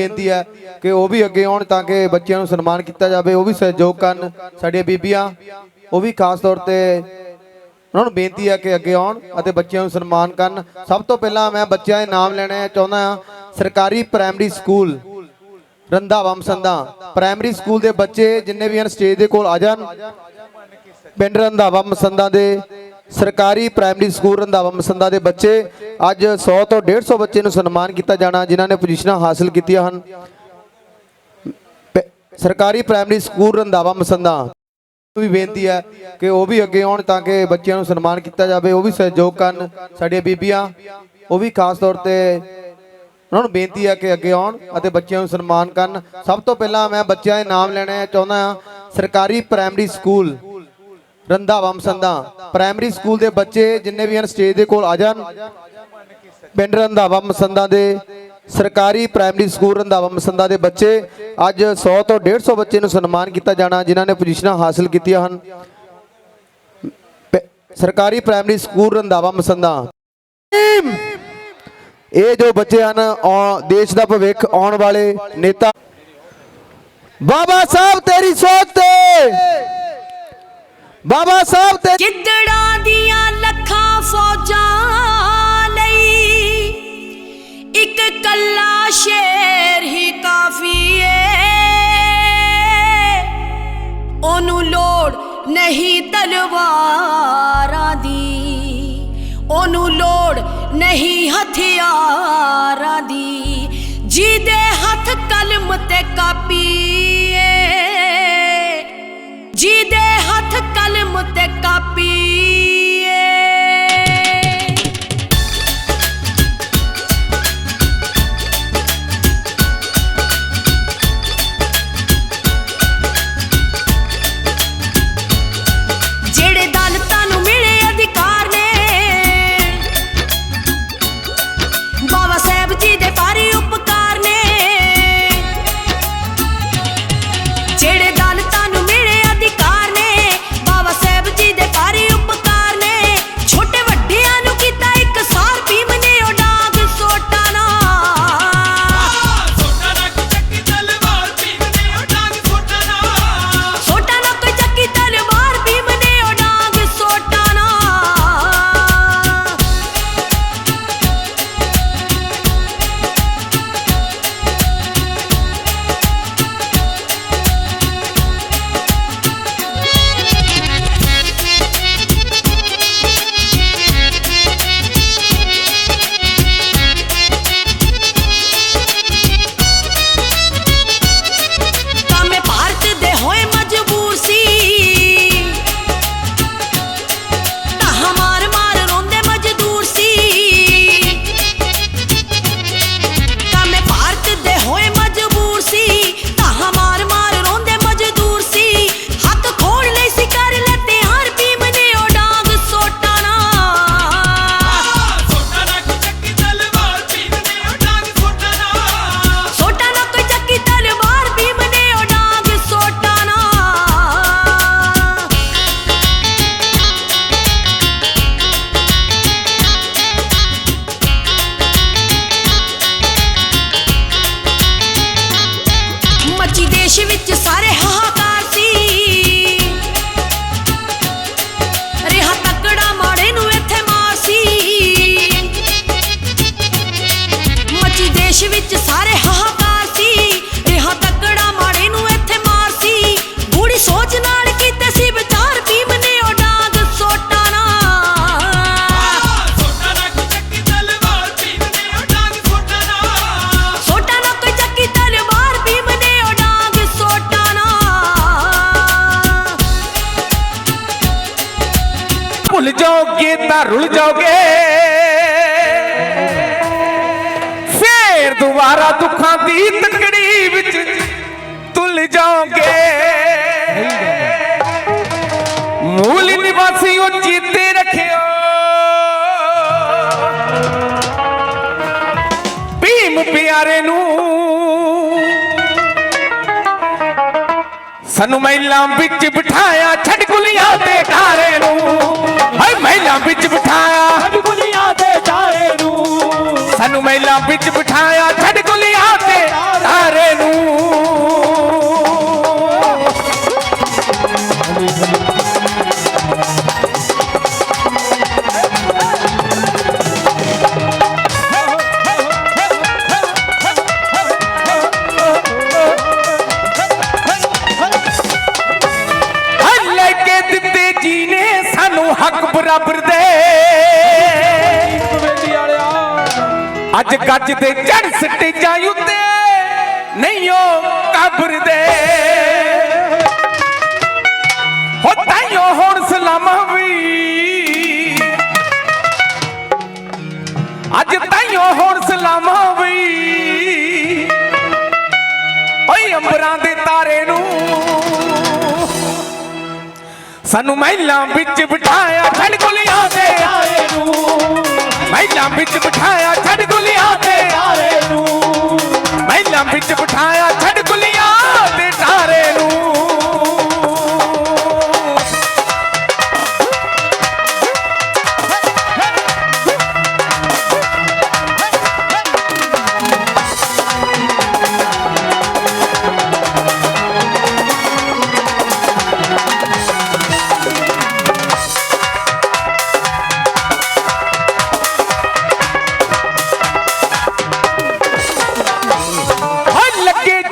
ਬੇਨਤੀ ਹੈ ਕਿ ਉਹ ਵੀ ਅੱਗੇ ਆਉਣ ਤਾਂ ਕਿ ਬੱਚਿਆਂ ਨੂੰ ਸਨਮਾਨ ਕੀਤਾ ਜਾਵੇ, ਉਹ ਵੀ ਸਹਿਯੋਗ ਕਰਨ। ਸਾਡੀਆਂ ਬੀਬੀਆਂ ਉਹ ਵੀ ਖਾਸ ਤੌਰ ਤੇ ਉਹਨਾਂ ਨੂੰ ਬੇਨਤੀ ਹੈ ਕਿ ਅੱਗੇ ਆਉਣ ਅਤੇ ਬੱਚਿਆਂ ਨੂੰ ਸਨਮਾਨ ਕਰਨ। ਸਭ ਤੋਂ ਪਹਿਲਾਂ ਮੈਂ ਬੱਚਿਆਂ ਦੇ ਨਾਮ ਲੈਣੇ ਚਾਹੁੰਦਾ ਹਾਂ। ਸਰਕਾਰੀ primary school Randhawa Masanda primary school ਦੇ ਬੱਚੇ ਜਿੰਨੇ ਵੀ ਹਨ ਸਟੇਜ ਦੇ ਕੋਲ ਆ ਜਾਣ। ਪਿੰਡ ਰੰਧਾਵਾ ਮਸੰਦਾ ਦੇ ਸਰਕਾਰੀ ਪ੍ਰਾਇਮਰੀ ਸਕੂਲ ਰੰਧਾਵਾ ਮਸੰਦਾ ਦੇ ਬੱਚੇ ਅੱਜ 100 ਤੋਂ 150 ਬੱਚੇ ਨੂੰ ਸਨਮਾਨ ਕੀਤਾ ਜਾਣਾ ਜਿਨ੍ਹਾਂ ਨੇ ਪੋਜੀਸ਼ਨਾਂ ਹਾਸਲ ਕੀਤੀਆਂ ਹਨ। ਸਰਕਾਰੀ ਪ੍ਰਾਇਮਰੀ ਸਕੂਲ ਰੰਧਾਵਾ ਮਸੰਦਾ ਵੀ ਬੇਨਤੀ ਹੈ ਕਿ ਉਹ ਵੀ ਅੱਗੇ ਆਉਣ ਤਾਂ ਕਿ ਬੱਚਿਆਂ ਨੂੰ ਸਨਮਾਨ ਕੀਤਾ ਜਾਵੇ, ਉਹ ਵੀ ਸਹਿਯੋਗ ਕਰਨ। ਸਾਡੀਆਂ ਬੀਬੀਆਂ ਉਹ ਵੀ ਖਾਸ ਤੌਰ ਤੇ ਉਹਨਾਂ ਨੂੰ ਬੇਨਤੀ ਹੈ ਕਿ ਅੱਗੇ ਆਉਣ ਅਤੇ ਬੱਚਿਆਂ ਨੂੰ ਸਨਮਾਨ ਕਰਨ। ਸਭ ਤੋਂ ਪਹਿਲਾਂ ਮੈਂ ਬੱਚਿਆਂ ਦੇ ਨਾਮ ਲੈਣੇ ਚਾਹੁੰਦਾ ਹਾਂ। ਸਰਕਾਰੀ primary school Randhawa Masanda primary school ਦੇ ਬੱਚੇ ਜਿੰਨੇ ਵੀ ਹਨ ਸਟੇਜ ਦੇ ਕੋਲ ਆ ਜਾਣ। ਪਿੰਡ ਰੰਧਾਵਾ ਮਸੰਦਾ ਦੇ ਸਰਕਾਰੀ ਪ੍ਰਾਇਮਰੀ ਸਕੂਲ ਰੰਧਾਵਾ ਮਸੰਦਾ ਦੇ ਬੱਚੇ ਅੱਜ 100 ਤੋਂ 150 ਬੱਚੇ ਨੂੰ ਸਨਮਾਨ ਕੀਤਾ ਜਾਣਾ ਜਿਨ੍ਹਾਂ ਨੇ ਪੋਜੀਸ਼ਨਾਂ ਹਾਸਲ ਕੀਤੀਆਂ ਹਨ। ਸਰਕਾਰੀ ਪ੍ਰਾਇਮਰੀ ਸਕੂਲ ਰੰਧਾਵਾ ਮਸੰਦਾ ਇਹ ਜੋ ਬੱਚੇ ਹਨ ਦੇਸ਼ ਦਾ ਭਵਿੱਖ ਆਉਣ ਵਾਲੇ ਨੇਤਾ। ਬਾਬਾ ਸਾਹਿਬ ਤੇਰੀ ਸੋਚ ਤੇ ਬਾਬਾ ਸਾਹਿਬ ਤੇ ਗਿੱਦੜਾਂ ਦੀਆਂ ਲੱਖਾਂ ਫੌਜਾਂ ਲਈ ਇੱਕ ਕੱਲਾ ਸ਼ੇਰ ਹੀ ਕਾਫੀ ਏ। ਉਹਨੂੰ ਲੋੜ ਨਹੀਂ ਤਲਵਾਰਾਂ ਦੀ, ਉਹਨੂੰ ਲੋੜ ਨਹੀਂ ਹਥਿਆਰਾਂ ਦੀ, ਜਿਹਦੇ ਹੱਥ ਕਲਮ ਤੇ ਕਾਪੀ ਏ, ਜਿਹਦੇ ਹੱਥ ਕਲਮ ਤੇ ਕਾਪੀ ਏ। ਜਿਹੜੇ ਦਲਿਤਾਂ ਨੂੰ ਮਿਲੇ ਅਧਿਕਾਰ ਨੇ, ਬਾਬਾ ਸਾਹਿਬ ਜੀ ਦੇ ਭਾਰੀ ਉਪਕਾਰ ਨੇ। ਜਿਹੜੇ ਦਲਿਤਾਂ ਨੂੰ ਮਿਲੇ ਅਧਿਕਾਰ ਨੇ, ਬਾਬਾ ਸਾਹਿਬ ਜੀ ਦੇ ਭਾਰੀ ਉਪਕਾਰ ਨੇ। ਛੋਟੇ ਵੱਡਿਆਂ ਨੂੰ ਕੀਤਾ ਇਕਸਾਰ, ਭੀਮ ਨੇ ਉਹ ਡਾਂਗ ਸੋਟਾਂ ਨਾਲ। ਸੋਟਾਂ ਨਾਲ ਕੋਈ ਚੱਕੀ ਤਲਵਾਰ, ਭੀਮ ਨੇ ਉਹ ਡਾਂਗ ਸੋਟਾਂ ਨਾਲ। ਸੋਟਾਂ ਨਾਲ ਕੋਈ ਚੱਕੀ ਤਲਵਾਰ, ਭੀਮ ਨੇ ਉਹ ਡਾਂਗ ਸੋਟਾਂ ਨਾਲ। ਕਾਮੇ ਭਾਰਤ ਦੇ ਹੋਏ ਮਜਬੂਰ ਸੀ, ਤਾਹਾਂ ਮਾਰ ਮਾਰ ਰੋਂਦੇ ਮਜ਼ਦੂਰ ਸੀ। ਕਾਮੇ ਭਾਰਤ ਦੇ ਹੋਏ ਮਜਬੂਰ ਸੀ, ਤਾਹਾਂ ਮਾਰ ਮਾਰ ਰੋਂਦੇ ਮਜ਼ਦੂਰ ਸੀ। ਹੱਥ ਖੋਲ ਲਈ ਸੀ ਕਰ ਲੈ ਤਿਆਰ, ਭੀਮ ਨੇ ਉਹ ਡਾਂਗ ਸੋਟਾਂ ਨਾਲ। ਸੋਟਾਂ ਨਾਲ ਕੋਈ ਚੱਕੀ ਤਲਵਾਰ, ਭੀਮ ਨੇ ਉਹ ਡਾਂਗ ਸੋਟਾਂ ਨਾਲ। ਸੋਟਾਂ ਨਾਲ ਕੋਈ ਚੱਕੀ ਤਲਵਾਰ, ਭੀਮ ਨੇ ਉਹ ਡਾਂਗ ਸੋਟਾਂ ਨਾਲ। ਮੱਚੀ ਦੇਸ਼ ਵਿੱਚ ਸਾਰੇ ਹਾਹਾਕਾਰ ਸੀ, ਰਿਹਾ ਤਕੜਾ ਮਾੜੇ ਨੂੰ ਇੱਥੇ ਮਾਰ ਸੀ। ਮੱਚੀ ਦੇਸ਼ ਵਿੱਚ ਸਾਰੇ ਹਾਹਾਕਾਰ ਸੀ, ਰਿਹਾ ਤਕੜਾ ਮਾੜੇ ਨੂੰ ਇੱਥੇ ਮਾਰ ਸੀ। ਗੂੜੀ ਸੋਚ ਨਾਲ ਕੀਤੇ ਸੀ ਵਿਚਾਰ, ਭੀਮ ਨੇ ਉਹ ਡਾਂਗ ਸੋਟਾਂ ਨਾਲ। ਸੋਟਾਂ ਨਾਲ ਕੋਈ ਚੱਕੀ ਤਲਵਾਰ, ਭੀਮ ਨੇ ਉਹ ਡਾਂਗ ਸੋਟਾਂ ਨਾਲ। ਸੋਟਾਂ ਨਾਲ ਕੋਈ ਚੱਕੀ ਤਲਵਾਰ, ਭੀਮ ਨੇ ਉਹ ਡਾਂਗ ਸੋਟਾਂ ਨਾਲ। ਭੁੱਲ ਜਾਓਗੇ ਤਾਂ ਰੁੱਲ ਜਾਓਗੇ, ਫੇਰ ਦੁਬਾਰਾ ਦੁੱਖਾਂ ਦੀ ਤਕੜੀ ਵਿੱਚ ਤੁਲ ਜਾਓਗੇ। ਮੂਲ ਨਿਵਾਸੀ ਉਹ ਚੇਤੇ ਰੱਖਿਓ, ਭੀਮ ਪਿਆਰੇ ਨੂੰ ਸਾਨੂੰ ਮਹਿਲਾਂ ਵਿੱਚ ਬਿਠਾਇਆ, ਛੱਡ ਗੁਲੀਆਂ ਦੇ ਢਾਰੇ ਨੂੰ। ਹਾਏ ਮਹਿਲਾਂ ਵਿੱਚ ਬਿਠਾਇਆ, ਛੱਡ ਗੁਲੀਆਂ ਦੇ ਢਾਰੇ ਨੂੰ। ਸਾਨੂੰ ਮਹਿਲਾਂ ਵਿੱਚ ਬਿਠਾਇਆ, ਛੱਡ ਗੁਲੀਆਂ ਦੇ ਢਾਰੇ ਬਰਾਬਰ ਦੇ ਅੱਜ ਗੱਜ ਦੇ ਚੜ ਸਟੇਜਾਂ ਉੱਤੇ ਨਹੀਂ ਉਹ ਕਬਰ ਦੇ ਹੋ ਤਾਈਓ ਹੁਣ ਸਲਾਮਾਂ ਵੀ ਅੱਜ ਤਾਈਓ ਹੁਣ ਸਲਾਮਾਂ ਵੀ ਓਏ ਅੰਬਰਾਂ ਦੇ ਤਾਰੇ ਨੂੰ ਸਾਨੂੰ ਮਹਿਲਾਂ ਵਿੱਚ ਬਿਠਾਇਆ ਛੱਡ ਗੁਲੀਆਂ ਦੇ ਆਰੇ ਨੂੰ ਮਹਿਲਾਂ ਵਿੱਚ ਬਿਠਾਇਆ ਛੱਡ ਗੁਲੀਆਂ ਦੇ ਆਰੇ ਨੂੰ ਮਹਿਲਾਂ ਵਿੱਚ ਬਿਠਾਇਆ ਛੱਡ ਗੁਲੀਆਂ ਦੇ ਤਾਰੇ ਨੂੰ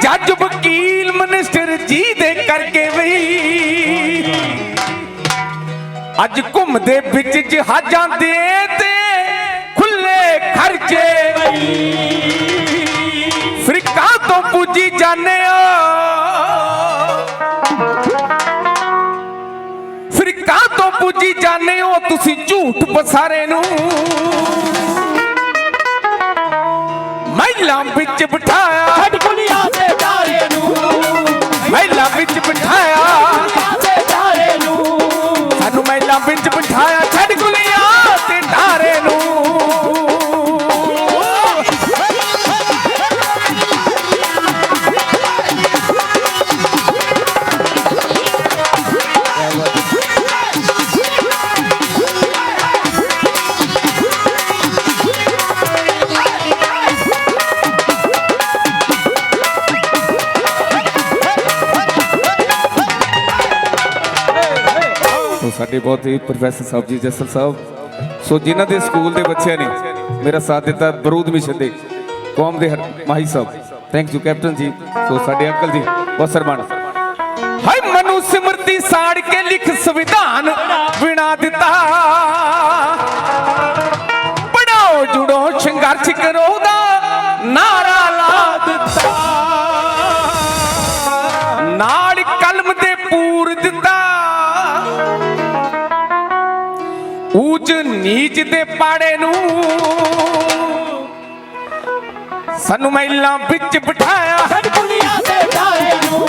ਜੱਜ ਵਕੀਲ ਮਿਨਿਸਟਰ ਜੀ ਦੇ ਕਰਕੇ ਵੀ ਅੱਜ ਘੁੰਮਦੇ ਵਿੱਚ ਜਹਾਜ਼ਾਂ ਦੇ ਤੇ ਖੁੱਲੇ ਖਰਚੇ ਅਫਰੀਕਾ ਤੋਂ ਪੁੱਜੀ ਜਾਂਦੇ ਆ ਅਫਰੀਕਾ ਤੋਂ ਪੁੱਜੀ ਜਾਂਦੇ ਹੋ ਤੁਸੀਂ ਝੂਠ ਪਸਾਰੇ ਨੂੰ ਮਹਿਲਾਂ ਵਿੱਚ ਬਿਠਾਇਆ ਛੱਡ ਗੁਲੀਆਂ ਦੇ ਤਾਰੇ ਨੂੰ ਮਹਿਲਾਂ ਵਿੱਚ ਬਿਠਾਇਆ ਦੇ ਤਾਰੇ ਨੂੰ ਸਾਨੂੰ ਮਹਿਲਾਂ ਵਿੱਚ ਬਿਠਾਇਆ ਛੱਡ ਗੁਲੀਆਂ ਦੇ ਤਾਰੇ ਨੂੰ ਸਾਡੇ ਬਹੁਤ ਹੀ ਪ੍ਰੋਫੈਸਰ ਸਾਹਿਬ ਜੀ ਜਸਲ ਸਾਹਿਬ ਸੋ ਜਿਨ੍ਹਾਂ ਦੇ ਸਕੂਲ ਦੇ ਬੱਚਿਆਂ ਨੇ ਮੇਰਾ ਸਾਥ ਦਿੱਤਾ ਬਰੂਦ ਮਿਸ਼ਨ ਦੇ ਕੌਮ ਦੇ ਮਾਹੀ ਸਾਹਿਬ ਥੈਂਕ ਯੂ ਕੈਪਟਨ ਜੀ ਸੋ ਸਾਡੇ ਅੰਕਲ ਜੀ ਬਹੁਤ ਸਨਮਾਨ ਹਾਏ ਮਨੂ ਸਿਮਰਤੀ ਸਾੜ ਕੇ ਲਿਖ ਸੰਵਿਧਾਨ ਬਣਾ ਦਿੱਤਾ ਪੜਾਓ ਜੁੜੋ ਸੰਘਰਸ਼ ਕਰੋ ਦਾ ਨਾਰਾ ਲਾ ਦਿੱਤਾ ਨਾਲ ਕਲਮ ਦੇ ਪੂਰ ਦਿੱਤਾ ਊਚ ਨੀਚ ਦੇ ਪਾੜੇ ਨੂੰ ਸਾਨੂੰ ਮਹਿਲਾਂ ਵਿੱਚ ਬਿਠਾਇਆ ਛੱਡ ਗੁਲੀਆਂ ਦੇ ਤਾਰੇ ਨੂੰ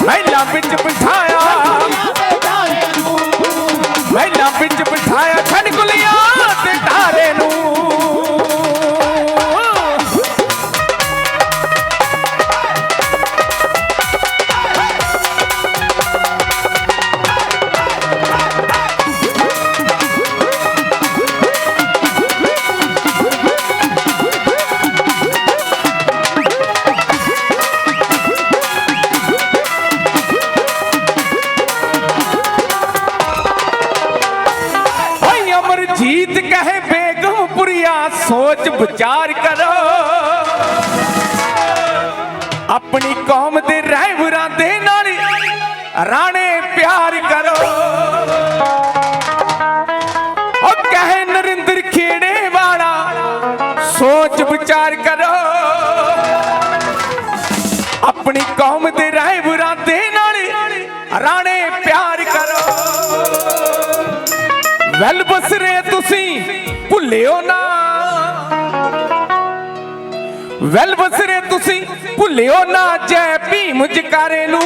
ਮਹਿਲਾਂ ਵਿੱਚ ਬਿਠਾਇਆ ਦੇ ਤਾਰੇ ਨੂੰ ਮਹਿਲਾਂ ਵਿੱਚ ਬਿਠਾਇਆ ਛੱਡ ਗੁਲੀਆਂ ਦੇ ਤਾਰੇ ਨੂੰ जीत कहे बेगमपुरिया सोच विचार करो अपनी कौम दे रहबरां दे नाल राणे प्यार करो और कहे नरेंद्र खेड़े वाला सोच विचार करो अपनी कौम दे रहबरां दे नाल राणे प्यार करो वैल बसरे तुसी भुल्लियो ना वैल बसरे तुसी भुल्लियो ना जय भीम जकारे नू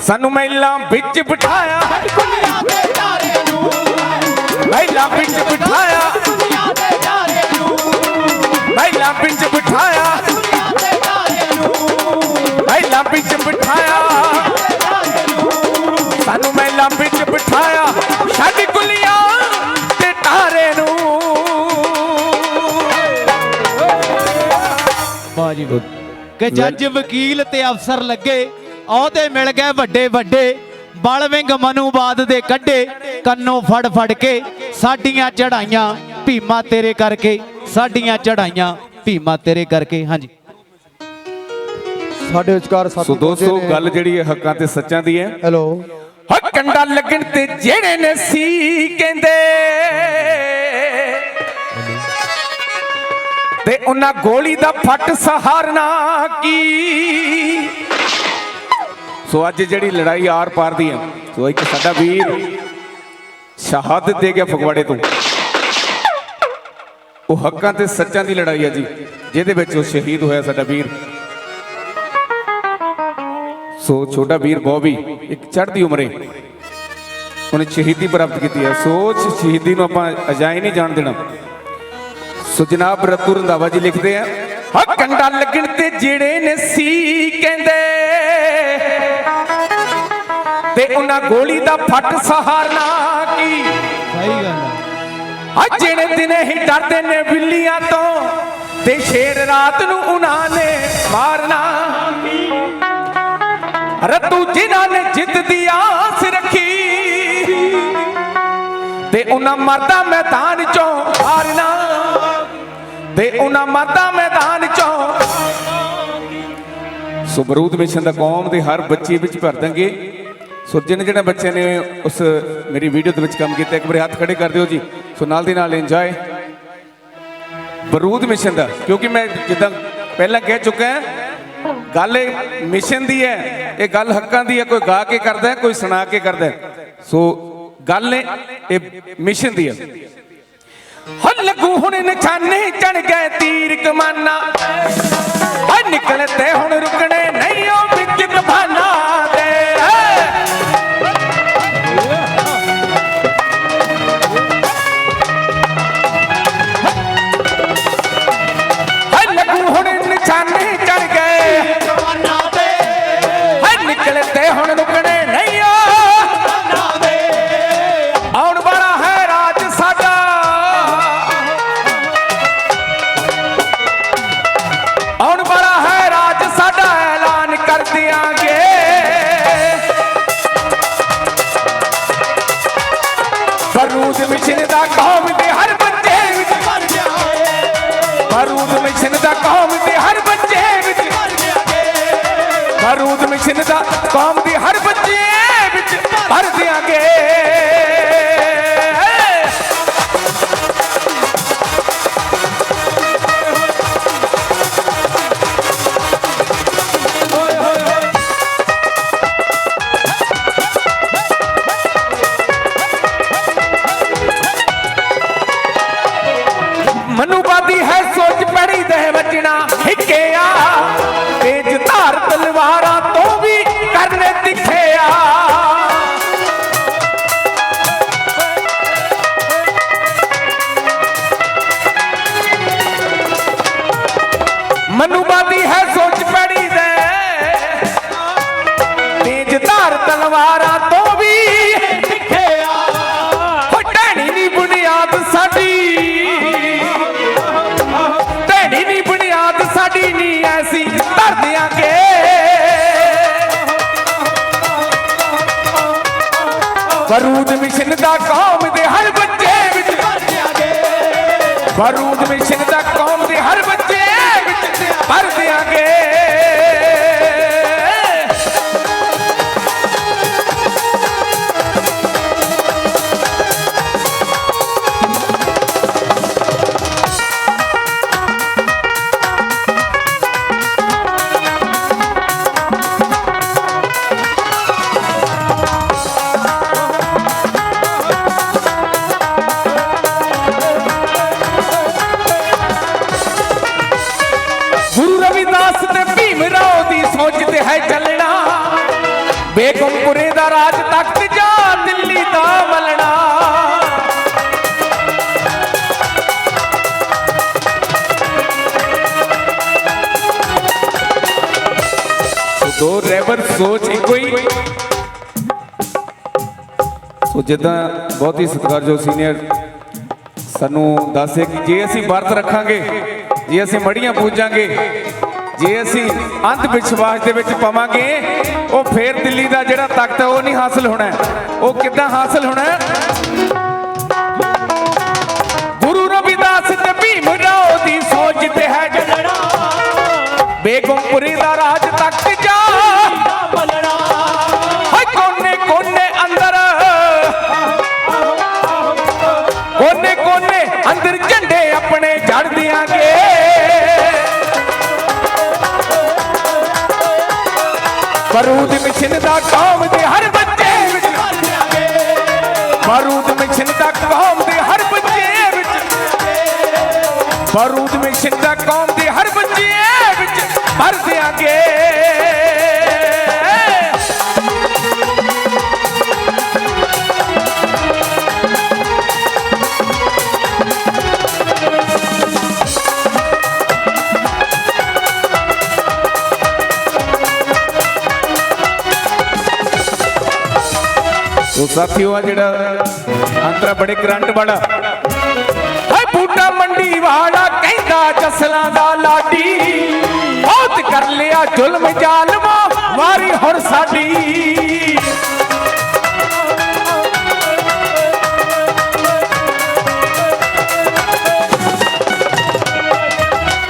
सानू महिलां विच बिठाया महिलां विच बिठाया महिलां विच बिठाया महिलां विच बिठाया सानू महिलां विच बिठाया छड्ड गुलियां ते तारे नू बाजी कि जज वकील ते अफसर लगे औहदे मिल गए वड्डे वड्डे बल विंग मनुवाद दे कड्डे कन्नों फड़ फड़ के साडियां चढ़ाइयां भीमा तेरे करके साडियां चढ़ाइयां भीमा तेरे करके। हाँ जी ਸਾਡੇ ਵਿਚਕਾਰ ਸੋ ਦੋਸਤੋ ਗੱਲ ਜਿਹੜੀ ਹੈ ਹੱਕਾਂ ਤੇ ਸੱਚਾਂ ਦੀ ਹੈ। ਹੈਲੋ ਹੋ ਕੰਡਾ ਲੱਗਣ ਤੇ ਜਿਹੜੇ ਨੇ ਸੀ ਕਹਿੰਦੇ ਤੇ ਉਹਨਾਂ ਗੋਲੀ ਦਾ ਫੱਟ ਸਹਾਰਨਾ ਕੀ। ਸੋ ਅੱਜ ਜਿਹੜੀ ਲੜਾਈ ਆਰ ਪਾਰ ਦੀ ਹੈ, ਸੋ ਇੱਕ ਸਾਡਾ ਵੀਰ ਸ਼ਹਾਦਤ ਦੇ ਗਿਆ ਫਗਵਾੜੇ ਤੋਂ। ਉਹ ਹੱਕਾਂ ਤੇ ਸੱਚਾਂ ਦੀ ਲੜਾਈ ਹੈ ਜੀ, ਜਿਹਦੇ ਵਿੱਚ ਉਹ ਸ਼ਹੀਦ ਹੋਇਆ ਸਾਡਾ ਵੀਰ। ਸੋ ਛੋਟਾ ਵੀਰ ਬੋਬੀ ਇੱਕ ਚੜ੍ਹਦੀ ਉਮਰੇ ਉਹਨੇ ਸ਼ਹੀਦੀ ਪ੍ਰਾਪਤ ਕੀਤੀ ਹੈ। ਸੋਚ ਸ਼ਹੀਦੀ ਨੂੰ ਆਪਾਂ ਅਜਾਈ ਨਹੀਂ ਜਾਣ ਦੇਣਾ। ਸੋ ਜਨਾਬ ਰਤੂ ਰੰਧਾਵਾ ਜੀ ਲਿਖਦੇ ਆ, ਹਾ ਕੰਡਾ ਲੱਗਣ ਤੇ ਜਿਹੜੇ ਨੇ ਸੀ ਕਹਿੰਦੇ ਤੇ ਉਹਨਾਂ ਗੋਲੀ ਦਾ ਫੱਟ ਸਹਾਰਨਾ ਕੀ। ਸਹੀ ਗੱਲ ਹੈ। ਆ ਜਿਹੜੇ ਦਿਨੇ ਹੀ ਡਰਦੇ ਨੇ ਬਿੱਲੀਆਂ ਤੋਂ ਤੇ ਸ਼ੇਰ ਰਾਤ ਨੂੰ ਉਹਨਾਂ ਨੇ ਮਾਰਨਾ। ਰੱਤੂ ਜਿਨ੍ਹਾਂ ਨੇ ਜਿੱਤ ਦੀ ਆਸ ਰੱਖੀ ਤੇ ਉਹਨਾਂ ਮਰਦਾ ਮੈਦਾਨ ਚੋਂ ਹਾਰਨਾ, ਤੇ ਉਹਨਾਂ ਮਰਦਾ ਮੈਦਾਨ ਚੋਂ। ਸੋ ਬਰੂਦ ਮਿਸ਼ਨ ਦਾ ਕੌਮ ਦੇ ਹਰ ਬੱਚੇ ਵਿੱਚ ਭਰ ਦਾਂਗੇ। ਸੋ ਜਿਹੜੇ ਬੱਚਿਆਂ ਨੇ ਉਸ ਮੇਰੀ ਵੀਡੀਓ ਦੇ ਵਿੱਚ ਕੰਮ ਕੀਤਾ, ਇੱਕ ਵਾਰੀ ਹੱਥ ਖੜੇ ਕਰ ਦਿਓ ਜੀ। ਸੋ ਨਾਲ ਦੀ ਨਾਲ ਇੰਜੋਏ ਬਰੂਦ ਮਿਸ਼ਨ ਦਾ, ਕਿਉਂਕਿ ਮੈਂ ਜਿੱਦਾਂ ਪਹਿਲਾਂ ਕਹਿ ਚੁੱਕਾ ਹਾਂ, ਗੱਲ ਇਹ ਮਿਸ਼ਨ ਦੀ ਹੈ, ਇਹ ਗੱਲ ਹੱਕਾਂ ਦੀ ਹੈ। ਕੋਈ ਗਾ ਕੇ ਕਰਦਾ ਹੈ, ਕੋਈ ਸੁਣਾ ਕੇ ਕਰਦਾ ਹੈ। ਸੋ ਗੱਲ ਨੇ ਇਹ ਮਿਸ਼ਨ ਦੀ ਹੈ। ਹੋ ਲੱਗੂ ਹੁਣ ਨਿਸ਼ਾਨੇ ਚੜ ਗਏ ਤੀਰ ਕਮਾਨਾ, ਹੋ ਨਿਕਲੇ ਤੇ ਹੁਣ ਰੁਕਣੇ ਨਹੀਂ ਉਹ ਵਿੱਚ ਤੂਫਾਨਾਂ ਦੇ। ਨਿਸ਼ਾਨੇ ਚੜ ਗਏ ਨਿਕਲੇ ਤੇ ਹੁਣ ਰੁਕਣੇ ਨਹੀਂ ਆਉਣ ਵਾਲਾ ਹੈ ਰਾਜ ਸਾਡਾ, ਆਉਣ ਵਾਲਾ ਹੈ ਰਾਜ ਸਾਡਾ ਐਲਾਨ ਕਰ ਦਿਆਂਗੇ। ਬਰੂਦ ਮਿਸ਼ਨ ਦਾ ਕੌਮ ਦੇ ਹਰ ਬੱਚੇ ਵਿੱਚ ਮਰ ਜਾਏ, ਬਰੂਦ ਮਿਸ਼ਨ ਦਾ ਕੌਮ ਦੇ ਹਰ ਬੱਚੇ ਵਿੱਚ ਮਰ ਜਾਏ, ਬਰੂਦ ਮਿਸ਼ਨ ਦਾ ਕੌਮ ਦੀ ਹਰ ਬੱਚੇ ਵਿੱਚ ਭਰ ਦਿਆਂਗੇ। ਮਨੂਵਾਦੀ ਹੈ ਸੋਚ ਪੜੀ ਦੇ ਬਚਣਾ ਹਿੱਕਿਆ, ਤੇਜ ਧਾਰ ਤਲਵਾਰਾਂ ਤੋਂ ਵੀ ਕਰਨੇ ਤਿੱਖਿਆ। ਮਨੂਵਾਦੀ ਹੈ ਸੋਚ ਪੜੀ ਦੇ ਤੇਜ ਧਾਰ ਤਲਵਾਰਾਂ ਤੋਂ ਵੀ ਤਿੱਖਿਆ। ਹੋ ਢਹਿਣੀ ਦੀ ਬੁਨਿਆਦ ਸਾਡੀ, ਢਹਿਣੀ ਬੁਨਿਆਦ ਸਾਡੀ ਨਹੀਂ ਐਸੀ ਧਰ ਦਿਆਂਗੇ। ਬਰੂਦ ਮਿਸ਼ਨ ਦਾ ਕੌਮ ਦੇ ਹਰ ਬੱਚੇ ਵਿੱਚ ਭਰ ਦਿਆਂਗੇ, ਬਰੂਦ ਮਿਸ਼ਨ ਦਾ ਕੌਮ ਦੇ ਹਰ ਬੱਚੇ ਵਿੱਚ ਭਰ ਦਿਆਂਗੇ। ਹੈ ਚੱਲਣਾ ਬੇਗਮਪੁਰੇ ਦਾ ਰਾਜ ਤਖਤ ਜਾਂ ਦਿੱਲੀ ਦਾ ਮਲਣਾ। ਦੋ ਰੈਬਰ ਸੋਚ ਇੱਕੋ ਹੀ। ਸੋ ਜਿੱਦਾਂ ਬਹੁਤ ਹੀ ਸਤਿਕਾਰਯੋਗ ਸੀਨੀਅਰ ਸਾਨੂੰ ਦੱਸੇ ਕਿ ਜੇ ਅਸੀਂ ਵਰਤ ਰੱਖਾਂਗੇ, ਜੇ ਅਸੀਂ ਮੜੀਆਂ ਪੂਜਾਂਗੇ, ਜੇ ਅਸੀਂ ਅੰਧ ਵਿਸ਼ਵਾਸ ਦੇ ਵਿੱਚ ਪਾਵਾਂਗੇ, ਉਹ ਫੇਰ ਦਿੱਲੀ ਦਾ ਜਿਹੜਾ ਤਖਤ ਹੈ ਉਹ ਨਹੀਂ ਹਾਸਲ ਹੋਣਾ। ਉਹ ਕਿੱਦਾਂ ਹਾਸਲ ਹੋਣਾ? ਗੁਰੂ ਰਵਿਦਾਸ ਤੇ ਭੀਮ ਰਾਓ ਦੀ ਸੋਚ ਤੇ ਹੈ ਚੱਲਣਾ, ਬੇਗਮਪੁਰੀ ਦਾ ਰਾਜ ਤਖਤ ਜਾ ਮਲਣਾ। ਹਾਏ ਕੋਨੇ ਕੋਨੇ ਬਰੂਦ ਮਿਸ਼ਨ ਦਾ ਕੌਮ ਦੇ ਹਰ ਬੱਚੇ ਵਿੱਚ ਭਰ ਦਿਆਂਗੇ ਬਰੂਦ ਮਿਸ਼ਨ ਦਾ ਕੌਮ ਦੇ ਹਰ ਬੱਚੇ ਵਿੱਚ ਬਰੂਦ ਮਿਸ਼ਨ ਦਾ ਕੌਮ ਦੇ ਹਰ ਬੱਚੇ ਵਿੱਚ ਭਰ ਦਿਆਂਗੇ तो साथियों आ जेड़ा अंतरा बड़े करंट वाला है बूटा मंडी वाला कहंदा जसलां दा लाडी बहुत कर लिया जुल्म जालमा वारी हुण साडी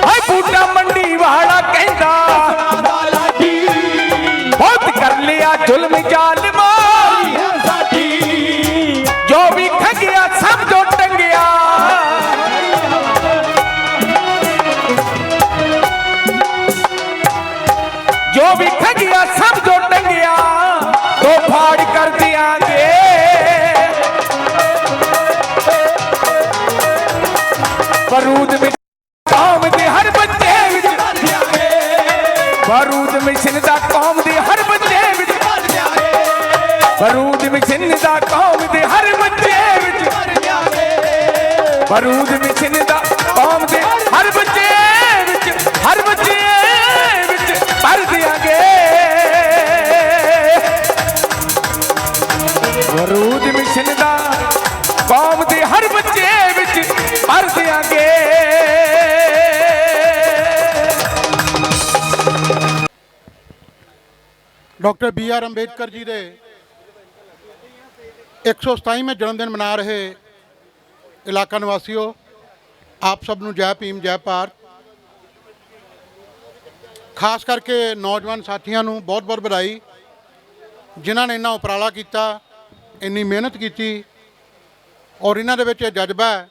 है बूटा मंडी वाला कहंदा बहुत कर लिया जुल्म जालमा जो भी खंगिया सब जो टंगिया जो भी खंगिया सब जो टंगिया तो फाड़ कर दियांगे बरूद में कौम दे हर बच्चे विच भर दियांगे बरूद मिशन दा कौम दे हर बच्चे विच भर दियांगे बरूद मिशन दा कौम दे हर बच्चे विच भर दियांगे बरूद मिशन दा कौम दे हर बच्चे विच भर दियांगे बरूद मिशन दा कौम दे हर बच्चे विच भर दियांगे doctor B are Ambedkar ji के 127वें जन्मदिन मना रहे इलाका निवासियों आप सब नूं जय भीम जय भारत खास करके नौजवान साथियों नूं बहुत बहुत बधाई जिन्हां ने इन्ना उपराला किया इन्नी मेहनत की और इन्हां दे विच जज्बा है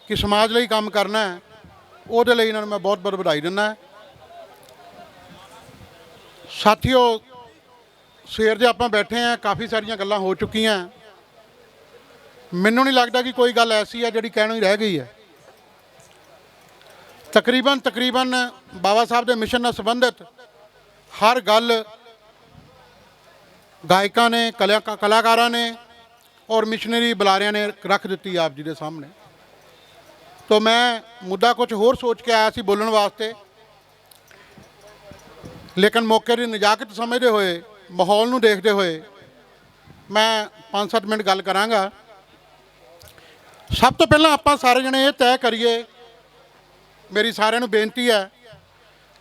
कि समाज लई काम करना है उहदे लई इन्हां नूं मैं बहुत बहुत बधाई दिंदा साथियों सवेर दे आपां बैठे हैं काफ़ी सारियां गल्लां हो चुकियां मैनूं नहीं लगता कि कोई गल ऐसी है जिहड़ी कहणों ही रह गई है तकरीबन बाबा साहब के मिशन नाल संबंधित हर गल गायकां ने कलाकारां ने और मिशनरी बुलारियां ने रख दी आप जी के सामने तो मैं मुद्दा कुछ होर सोच के आया सी बोलण वास्ते लेकिन मौके की नजाकत समझते हुए माहौल नूं देखते हुए मैं 5-7 मिनट गल करांगा सब तो पहला आपां सारे जने ये तय करिए मेरी सारिਆਂ ਨੂੰ बेनती है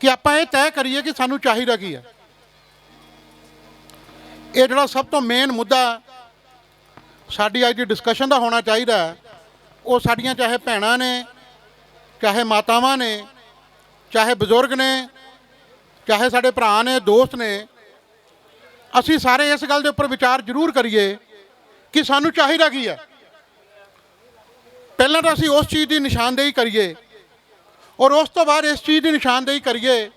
कि आपां ये तय करिए कि सानूं चाहिदा की है ये जिहड़ा सब तो मेन मुद्दा साडी अज दी डिस्कशन का होना चाहिए वो साडियां चाहे भैणां ने चाहे मातावां ने चाहे बजुर्ग ने चाहे साडे भरा ने दोस्त ने असी सारे इस गल के उपर विचार जरूर करिए कि सानू चाहिदा की है पहला तो असी उस चीज़ की निशानदेही करिए और उस तो बाद इस चीज़ की निशानदेही करिए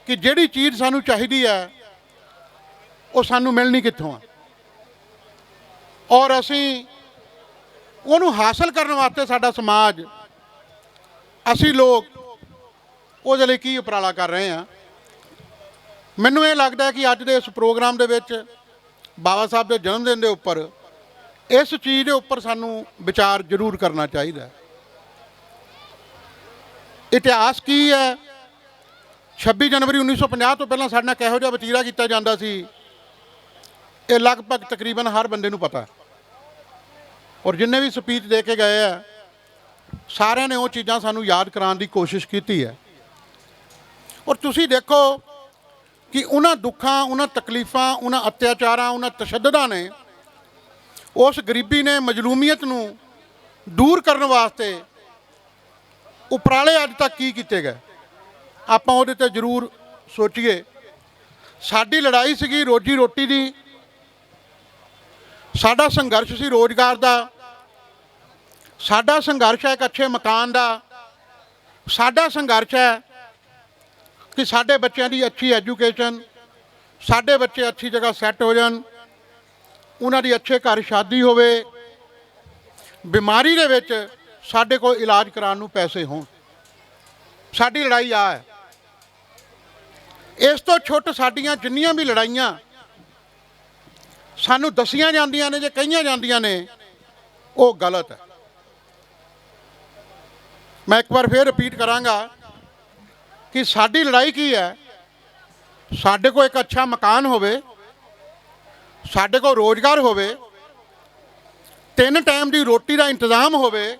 कि जिहड़ी चीज़ सानू चाहिदी है वो सानू मिलनी कित्थों और असी उहनूं हासिल करने वास्ते साडा समाज असी लोग उहदे लई की उपराला कर रहे हैं मैनूं ये लगता है कि अज दे इस प्रोग्राम दे विच बाबा साहब के जन्मदिन के उपर इस चीज़ के उपर सानू विचार जरूर करना चाहिए इतिहास की है 26 जनवरी 1950 तो पहला साडे नाल किहो जिहा वतीरा किया जाता सी ये लगभग तकरीबन हर बंदे नूं पता और जिन्हें भी स्पीच दे के गए हैं सारिਆਂ ने वो चीज़ां सानू याद कराने की कोशिश की है और तुसीं देखो कि उन्हां दुखां उन्हां तकलीफां उन्हां अत्याचारां उन्हां तशद्दुदां ने उस गरीबी ने मजलूमीयत नूं दूर करने वास्ते उपराले अज तक की कीते गए आपां उहदे ते जरूर सोचीए साडी लड़ाई सीगी रोजी रोटी दी साडा संघर्ष सी रोजगार दा साडा संघर्ष है एक अच्छे मकान दा साडा संघर्ष है कि साडे बच्चों की अच्छी एजुकेशन ਸਾਡੇ ਬੱਚੇ ਅੱਛੀ ਜਗ੍ਹਾ ਸੈੱਟ ਹੋ ਜਾਣ, ਉਹਨਾਂ ਦੀ ਅੱਛੇ ਘਰ ਸ਼ਾਦੀ ਹੋਵੇ, ਬਿਮਾਰੀ ਦੇ ਵਿੱਚ ਸਾਡੇ ਕੋਲ ਇਲਾਜ ਕਰਾਉਣ ਨੂੰ ਪੈਸੇ ਹੋਣ। ਸਾਡੀ ਲੜਾਈ ਆ ਹੈ। ਇਸ ਤੋਂ ਛੁੱਟ ਸਾਡੀਆਂ ਜਿੰਨੀਆਂ ਵੀ ਲੜਾਈਆਂ ਸਾਨੂੰ ਦੱਸੀਆਂ ਜਾਂਦੀਆਂ ਨੇ, ਜੇ ਕਹੀਆਂ ਜਾਂਦੀਆਂ ਨੇ, ਉਹ ਗਲਤ ਹੈ। ਮੈਂ ਇੱਕ ਵਾਰ ਫੇਰ ਰਿਪੀਟ ਕਰਾਂਗਾ ਕਿ ਸਾਡੀ ਲੜਾਈ ਕੀ ਹੈ। ਸਾਡੇ ਕੋਲ ਇੱਕ ਅੱਛਾ ਮਕਾਨ ਹੋਵੇ, ਸਾਡੇ ਕੋਲ ਰੋਜ਼ਗਾਰ ਹੋਵੇ, 3 ਟਾਈਮ ਦੀ ਰੋਟੀ ਦਾ ਇੰਤਜ਼ਾਮ ਹੋਵੇ,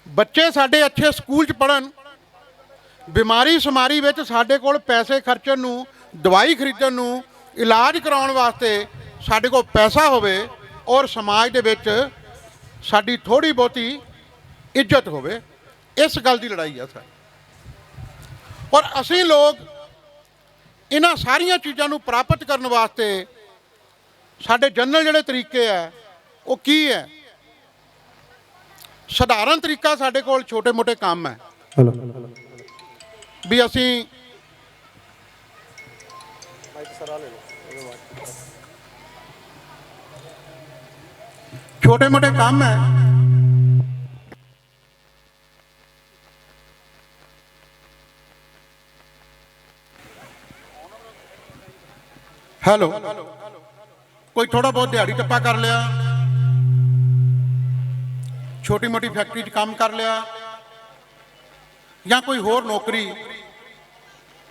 ਬੱਚੇ ਸਾਡੇ ਅੱਛੇ ਸਕੂਲ 'ਚ ਪੜ੍ਹਨ, ਬਿਮਾਰੀ ਸ਼ਮਾਰੀ ਵਿੱਚ ਸਾਡੇ ਕੋਲ ਪੈਸੇ ਖਰਚਣ ਨੂੰ, ਦਵਾਈ ਖਰੀਦਣ ਨੂੰ, ਇਲਾਜ ਕਰਾਉਣ ਵਾਸਤੇ ਸਾਡੇ ਕੋਲ ਪੈਸਾ ਹੋਵੇ, ਔਰ ਸਮਾਜ ਦੇ ਵਿੱਚ ਸਾਡੀ ਥੋੜ੍ਹੀ ਬਹੁਤੀ ਇੱਜ਼ਤ ਹੋਵੇ। ਇਸ ਗੱਲ ਦੀ ਲੜਾਈ ਆ ਸਾਡੀ। ਔਰ ਅਸੀਂ ਲੋਕ ਇਹਨਾਂ ਸਾਰੀਆਂ ਚੀਜ਼ਾਂ ਨੂੰ ਪ੍ਰਾਪਤ ਕਰਨ ਵਾਸਤੇ ਸਾਡੇ ਜਨਰਲ ਜਿਹੜੇ ਤਰੀਕੇ ਹੈ ਉਹ ਕੀ ਹੈ। ਸਧਾਰਨ ਤਰੀਕਾ ਸਾਡੇ ਕੋਲ ਛੋਟੇ ਮੋਟੇ ਕੰਮ ਹੈ ਵੀ ਅਸੀਂ ਛੋਟੇ ਮੋਟੇ ਕੰਮ ਹੈ। ਹੈਲੋ, ਕੋਈ ਥੋੜਾ ਬਹੁਤ ਦਿਹਾੜੀ ਟੱਪਾ ਕਰ ਲਿਆ, ਛੋਟੀ ਮੋਟੀ ਫੈਕਟਰੀ 'ਚ ਕੰਮ ਕਰ ਲਿਆ, ਜਾਂ ਕੋਈ ਹੋਰ ਨੌਕਰੀ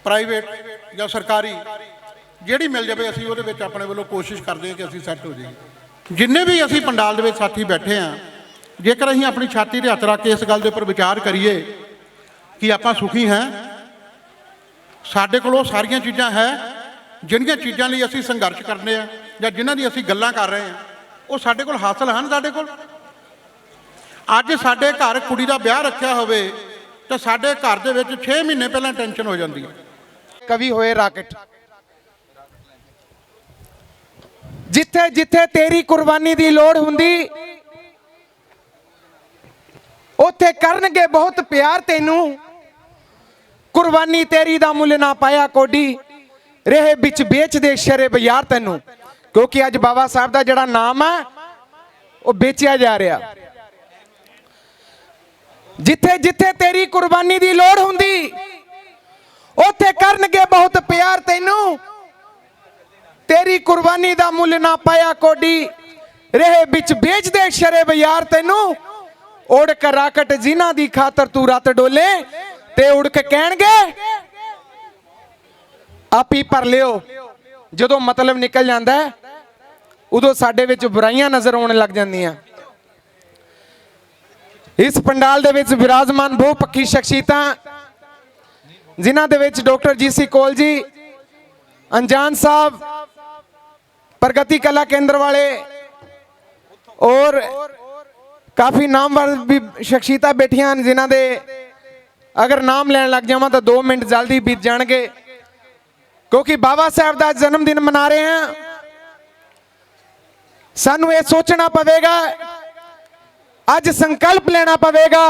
ਪ੍ਰਾਈਵੇਟ ਜਾਂ ਸਰਕਾਰੀ ਜਿਹੜੀ ਮਿਲ ਜਾਵੇ, ਅਸੀਂ ਉਹਦੇ ਵਿੱਚ ਆਪਣੇ ਵੱਲੋਂ ਕੋਸ਼ਿਸ਼ ਕਰਦੇ ਹਾਂ ਕਿ ਅਸੀਂ ਸੈੱਟ ਹੋ ਜਾਈਏ। ਜਿੰਨੇ ਵੀ ਅਸੀਂ ਪੰਡਾਲ ਦੇ ਵਿੱਚ ਸਾਥੀ ਬੈਠੇ ਹਾਂ, ਜੇਕਰ ਅਸੀਂ ਆਪਣੀ ਛਾਤੀ 'ਤੇ ਹੱਥ ਰੱਖ ਕੇ ਇਸ ਗੱਲ ਦੇ ਉੱਪਰ ਵਿਚਾਰ ਕਰੀਏ ਕਿ ਆਪਾਂ ਸੁਖੀ ਹਾਂ, ਸਾਡੇ ਕੋਲ ਉਹ ਸਾਰੀਆਂ ਚੀਜ਼ਾਂ ਹੈ ਜਿਹੜੀਆਂ ਚੀਜ਼ਾਂ ਲਈ ਅਸੀਂ ਸੰਘਰਸ਼ ਕਰਨੇ ਆ ਜਾਂ ਜਿਨ੍ਹਾਂ ਦੀ ਅਸੀਂ ਗੱਲਾਂ ਕਰ ਰਹੇ ਹਾਂ, ਉਹ ਸਾਡੇ ਕੋਲ ਹਾਸਲ ਹਨ। ਸਾਡੇ ਕੋਲ ਅੱਜ ਸਾਡੇ ਘਰ ਕੁੜੀ ਦਾ ਵਿਆਹ ਰੱਖਿਆ ਹੋਵੇ ਤਾਂ ਸਾਡੇ ਘਰ ਦੇ ਵਿੱਚ 6 ਮਹੀਨੇ ਪਹਿਲਾਂ ਟੈਨਸ਼ਨ ਹੋ ਜਾਂਦੀ ਹੈ। ਕਵੀ ਹੋਏ ਰਾਕਟ, ਜਿੱਥੇ ਜਿੱਥੇ ਤੇਰੀ ਕੁਰਬਾਨੀ ਦੀ ਲੋੜ ਹੁੰਦੀ, ਉੱਥੇ ਕਰਨਗੇ ਬਹੁਤ ਪਿਆਰ ਤੈਨੂੰ, ਕੁਰਬਾਨੀ ਤੇਰੀ ਦਾ ਮੁੱਲ ਨਾ ਪਾਇਆ ਕੋਡੀ, ਰਹੇ ਵਿੱਚ ਵੇਚਦੇ ਸ਼ਰੇ ਬਾਜ਼ਾਰ ਤੈਨੂੰ। ਕਿਉਂਕਿ ਅੱਜ ਬਾਬਾ ਸਾਹਿਬ ਦਾ ਜਿਹੜਾ ਨਾਮ ਹੈ ਉਹ ਵੇਚਿਆ ਜਾ ਰਿਹਾ। ਜਿੱਥੇ ਜਿੱਥੇ ਤੇਰੀ ਕੁਰਬਾਨੀ ਦੀ ਲੋੜ ਹੁੰਦੀ, ਉੱਥੇ ਕਰਨਗੇ ਬਹੁਤ ਪਿਆਰ ਤੈਨੂੰ, ਤੇਰੀ ਕੁਰਬਾਨੀ ਦਾ ਮੁੱਲ ਨਾ ਪਾਇਆ ਕੋਡੀ, ਰਹੇ ਵਿੱਚ ਵੇਚਦੇ ਸ਼ਰੇ ਬਾਜ਼ਾਰ ਤੈਨੂੰ। ਉੜ ਕੇ ਰਾਕਟ ਜਿਨ੍ਹਾਂ ਦੀ ਖਾਤਰ ਤੂੰ ਰਾਤ ਡੋਲੇ, ਤੇ ਉੜ ਕੇ ਕਹਿਣਗੇ ਆਪ ਹੀ ਭਰ ਲਿਓ। ਜਦੋਂ ਮਤਲਬ ਨਿਕਲ ਜਾਂਦਾ ਉਦੋਂ ਸਾਡੇ ਵਿੱਚ ਬੁਰਾਈਆਂ ਨਜ਼ਰ ਆਉਣ ਲੱਗ ਜਾਂਦੀਆਂ। ਇਸ ਪੰਡਾਲ ਦੇ ਵਿੱਚ ਵਿਰਾਜਮਾਨ ਬਹੁ ਪੱਖੀ ਸ਼ਖਸੀਅਤਾਂ, ਜਿਨ੍ਹਾਂ ਦੇ ਵਿੱਚ ਡਾਕਟਰ ਜੀ.ਸੀ. ਕੋਲ ਜੀ, ਅਨਜਾਨ ਸਾਹਿਬ, ਪ੍ਰਗਤੀ ਕਲਾ ਕੇਂਦਰ ਵਾਲੇ, ਔਰ ਕਾਫੀ ਨਾਮਵਰ ਵੀ ਸ਼ਖਸੀਅਤਾਂ ਬੈਠੀਆਂ ਹਨ, ਜਿਨ੍ਹਾਂ ਦੇ ਅਗਰ ਨਾਮ ਲੈਣ ਲੱਗ ਜਾਵਾਂ ਤਾਂ 2 ਮਿੰਟ ਜਲਦੀ ਬੀਤ ਜਾਣਗੇ। ਕਿਉਂਕਿ ਬਾਬਾ ਸਾਹਿਬ ਦਾ ਜਨਮ ਦਿਨ ਮਨਾ ਰਹੇ ਹਾਂ, ਸਾਨੂੰ ਇਹ ਸੋਚਣਾ ਪਵੇਗਾ, ਅੱਜ ਸੰਕਲਪ ਲੈਣਾ ਪਵੇਗਾ,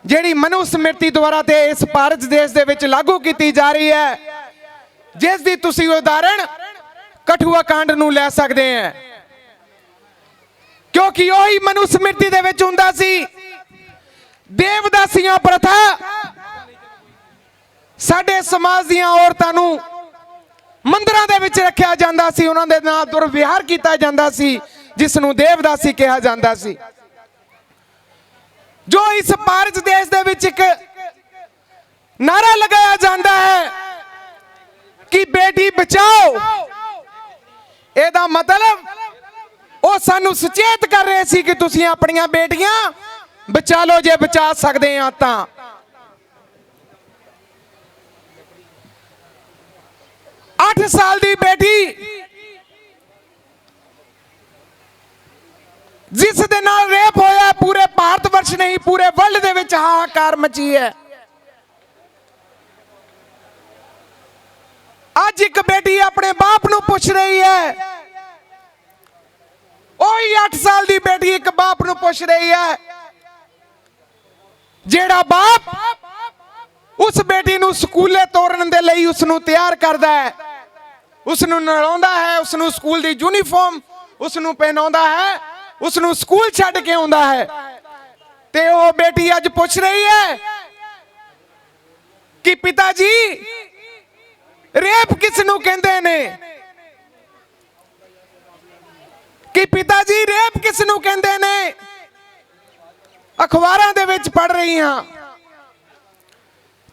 ਜਿਹੜੀ ਮਨੁ ਸਮਿਰਤੀ ਦੁਆਰਾ ਤੇ ਇਸ ਭਾਰਤ ਦੇਸ਼ ਦੇ ਵਿੱਚ ਲਾਗੂ ਕੀਤੀ ਜਾ ਰਹੀ ਹੈ, ਜਿਸ ਦੀ ਤੁਸੀਂ ਉਦਾਹਰਣ ਕਠੂਆ ਕਾਂਡ ਨੂੰ ਲੈ ਸਕਦੇ ਹੈ। ਕਿਉਂਕਿ ਉਹੀ ਮਨੁ ਸਮਿਰਤੀ ਦੇ ਵਿੱਚ ਹੁੰਦਾ ਸੀ। ਦੇਵਦਾਸੀਆਂ ਪ੍ਰਥਾ ਸਾਡੇ ਸਮਾਜ ਦੀਆਂ ਔਰਤਾਂ ਨੂੰ ਮੰਦਿਰਾਂ ਦੇ ਵਿੱਚ ਰੱਖਿਆ ਜਾਂਦਾ ਸੀ, ਉਹਨਾਂ ਦੇ ਨਾਲ ਦੁਰਵਿਹਾਰ ਕੀਤਾ ਜਾਂਦਾ ਸੀ, ਜਿਸ ਨੂੰ ਦੇਵਦਾਸੀ ਕਿਹਾ ਜਾਂਦਾ ਸੀ। ਜੋ ਇਸ ਭਾਰਤ ਦੇਸ਼ ਦੇ ਵਿੱਚ ਇੱਕ ਨਾਰਾ ਲਗਾਇਆ ਜਾਂਦਾ ਹੈ ਕਿ ਬੇਟੀ ਬਚਾਓ, ਇਹਦਾ ਮਤਲਬ ਉਹ ਸਾਨੂੰ ਸੁਚੇਤ ਕਰ ਰਹੇ ਸੀ ਕਿ ਤੁਸੀਂ ਆਪਣੀਆਂ ਬੇਟੀਆਂ ਬਚਾ ਲਓ ਜੇ ਬਚਾ ਸਕਦੇ ਆ ਤਾਂ। ਅੱਠ ਸਾਲ ਦੀ ਬੇਟੀ ਜਿਸ ਦੇ ਨਾਲ ਰੇਪ ਹੋਇਆ, ਪੂਰੇ ਭਾਰਤ ਵਰਸ਼ ਨਹੀਂ ਪੂਰੇ ਵਰਲਡ ਦੇ ਵਿੱਚ ਹਾਹਾਕਾਰ ਮਚੀ ਹੈ। ਅੱਜ ਇੱਕ ਬੇਟੀ ਆਪਣੇ ਬਾਪ ਨੂੰ ਪੁੱਛ ਰਹੀ ਹੈ, ਉਹੀ 8 ਸਾਲ ਦੀ ਬੇਟੀ ਇੱਕ ਬਾਪ ਨੂੰ ਪੁੱਛ ਰਹੀ ਹੈ, ਜਿਹੜਾ ਬਾਪ ਉਸ ਬੇਟੀ ਨੂੰ ਸਕੂਲੇ ਤੋਰਨ ਦੇ ਲਈ ਉਸ ਨੂੰ ਤਿਆਰ ਕਰਦਾ ਹੈ, ਉਸ ਨੂੰ ਨਲਾਉਂਦਾ ਹੈ, ਉਸ ਨੂੰ ਸਕੂਲ ਦੀ ਯੂਨੀਫਾਰਮ ਉਸ ਨੂੰ ਪਹਿਨਾਉਂਦਾ ਹੈ, ਉਸ ਨੂੰ ਸਕੂਲ ਛੱਡ ਕੇ ਆਉਂਦਾ ਹੈ। ਤੇ ਉਹ ਬੇਟੀ ਅੱਜ ਪੁੱਛ ਰਹੀ ਹੈ ਕਿ ਪਿਤਾ ਜੀ ਰੇਪ ਕਿਸ ਨੂੰ ਕਹਿੰਦੇ ਨੇ, ਕਿ ਪਿਤਾ ਜੀ ਰੇਪ ਕਿਸ ਨੂੰ ਕਹਿੰਦੇ ਨੇ। ਅਖਬਾਰਾਂ ਦੇ ਵਿੱਚ ਪੜ੍ਹ ਰਹੀ ਹਾਂ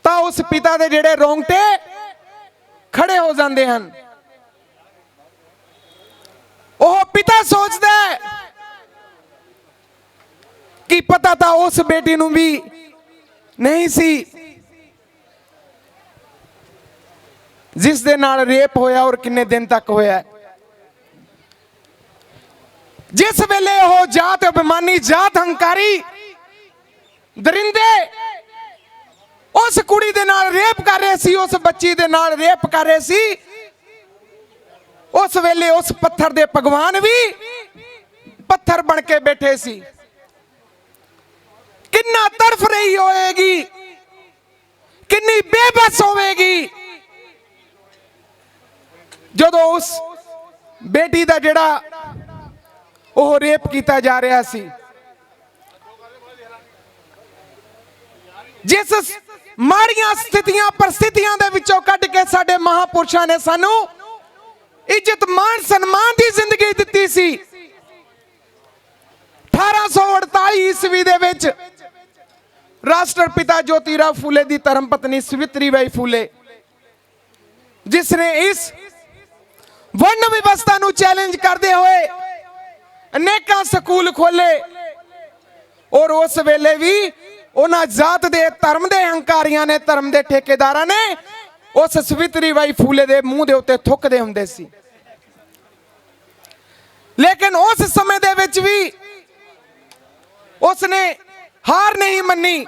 ਤਾਂ ਉਸ ਪਿਤਾ ਦੇ ਜਿਹੜੇ ਰੋਂਗਟੇ ਖੜੇ ਹੋ ਜਾਂਦੇ ਹਨ। ਉਹ ਪਿਤਾ ਸੋਚਦਾ ਹੈ ਕਿ ਪਤਾ ਤਾਂ ਉਸ ਬੇਟੀ ਨੂੰ ਵੀ ਨਹੀਂ ਸੀ ਜਿਸ ਦੇ ਨਾਲ ਰੇਪ ਹੋਇਆ ਔਰ ਕਿੰਨੇ ਦਿਨ ਤੱਕ ਹੋਇਆ। ਜਿਸ ਵੇਲੇ ਉਹ ਜਾਤ ਅਭਿਮਾਨੀ, ਜਾਤ ਹੰਕਾਰੀ ਦਰਿੰਦੇ ਉਸ ਕੁੜੀ ਦੇ ਨਾਲ ਰੇਪ ਕਰ ਰਹੇ ਸੀ, ਉਸ ਬੱਚੀ ਦੇ ਨਾਲ ਰੇਪ ਕਰ ਰਹੇ ਸੀ, ਉਸ ਵੇਲੇ ਉਸ ਪੱਥਰ ਦੇ ਭਗਵਾਨ ਵੀ ਪੱਥਰ ਬਣ ਕੇ ਬੈਠੇ ਸੀ। ਕਿੰਨਾ ਤੜਫ ਰਹੀ ਹੋਏਗੀ, ਕਿੰਨੀ ਬੇਬਸ ਹੋਵੇਗੀ ਜਦੋਂ ਉਸ ਬੇਟੀ ਦਾ ਜਿਹੜਾ ਉਹ ਰੇਪ ਕੀਤਾ ਜਾ ਰਿਹਾ ਸੀ। ਜਿਸ ਮਾੜੀਆਂ ਸਥਿਤੀਆਂ ਪਰਿਸਥਿਤੀਆਂ ਦੇ ਵਿੱਚੋਂ ਕੱਢ ਕੇ ਸਾਡੇ ਮਹਾਪੁਰਸ਼ਾਂ ਨੇ ਸਾਨੂੰ ਇੱਜ਼ਤ ਮਾਣ ਸਨਮਾਨ ਦੀ ਜ਼ਿੰਦਗੀ ਦਿੱਤੀ ਸੀ। 1848 ਈਸਵੀ ਦੇ ਵਿੱਚ ਰਾਸ਼ਟਰਪਿਤਾ ਜੋਤੀਰਾਓ ਫੂਲੇ ਦੀ ਧਰਮ ਪਤਨੀ ਸਵਿਤਰੀ ਬਾਈ ਫੂਲੇ, ਜਿਸ ਨੇ ਇਸ ਵਰਣ ਵਿਵਸਥਾ ਨੂੰ ਚੈਲੰਜ ਕਰਦੇ ਹੋਏ ਅਨੇਕਾਂ ਸਕੂਲ ਖੋਲੇ ਔਰ ਉਸ ਵੇਲੇ ਵੀ ਉਹਨਾਂ ਜਾਤ ਦੇ ਧਰਮ ਦੇ ਹੰਕਾਰੀਆਂ ਨੇ, ਧਰਮ ਦੇ ਠੇਕੇਦਾਰਾਂ ਨੇ ਉਸ ਸਵਿਤਰੀ ਬਾਈ ਫੂਲੇ ਦੇ ਮੂੰਹ ਦੇ ਉੱਤੇ ਥੁੱਕਦੇ ਹੁੰਦੇ ਸੀ। ਲੇਕਿਨ ਉਸ ਸਮੇਂ ਦੇ ਵਿੱਚ ਵੀ ਉਸ ਨੇ ਹਾਰ ਨਹੀਂ ਮੰਨੀ।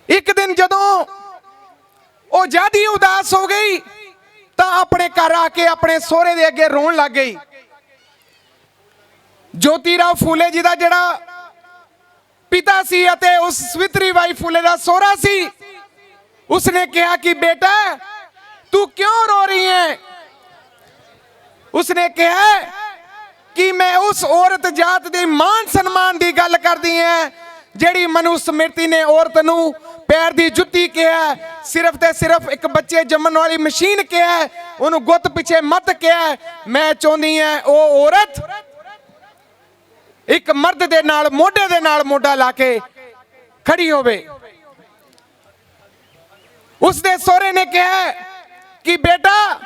ਇੱਕ ਦਿਨ ਜਦੋਂ ਉਹ ਜਿਆਦਾ ਉਦਾਸ ਹੋ ਗਈ ਤਾਂ ਆਪਣੇ ਘਰ ਆ ਕੇ ਆਪਣੇ ਸਹੁਰੇ ਦੇ ਅੱਗੇ ਰੋਣ ਲੱਗ ਗਈ। ਜੋਤੀਰਾਓ ਫੂਲੇ ਜੀ ਦਾ ਜਿਹੜਾ ਪਿਤਾ ਸੀ ਅਤੇ ਉਸ ਸਵਿਤਰੀ ਬਾਈ ਫੂਲੇ ਦਾ ਸਹੁਰਾ ਸੀ, ਉਸਨੇ ਕਿਹਾ ਕਿ ਬੇਟਾ ਤੂੰ ਕਿਉਂ ਰੋ ਰਹੀ ਹੈ। ਉਸਨੇ ਕਿਹਾ ਕਿ ਮੈਂ ਉਸ ਔਰਤ ਜਾਤ ਦੇ ਮਾਣ ਸਨਮਾਨ ਦੀ ਗੱਲ ਕਰਦੀ ਹਾਂ ਜਿਹੜੀ ਮਨੂ ਸਮ੍ਰਿਤੀ ਨੇ ਔਰਤ ਨੂੰ ਪੈਰ ਦੀ ਜੁੱਤੀ ਕਿਹਾ, ਸਿਰਫ ਤੇ ਸਿਰਫ ਇੱਕ ਬੱਚੇ ਜੰਮਣ ਵਾਲੀ ਮਸ਼ੀਨ ਕਿਹਾ, ਉਹਨੂੰ ਗੁੱਤ ਪਿੱਛੇ ਮਤ ਕਿਹਾ। ਮੈਂ ਚਾਹੁੰਦੀ ਹਾਂ ਉਹ ਔਰਤ ਇੱਕ ਮਰਦ ਦੇ ਨਾਲ ਮੋਢੇ ਦੇ ਨਾਲ ਮੋਢਾ ਲਾ ਕੇ ਖੜੀ ਹੋਵੇ। ਉਸਦੇ ਸਹੁਰੇ ਨੇ ਕਿਹਾ ਕਿ ਬੇਟਾ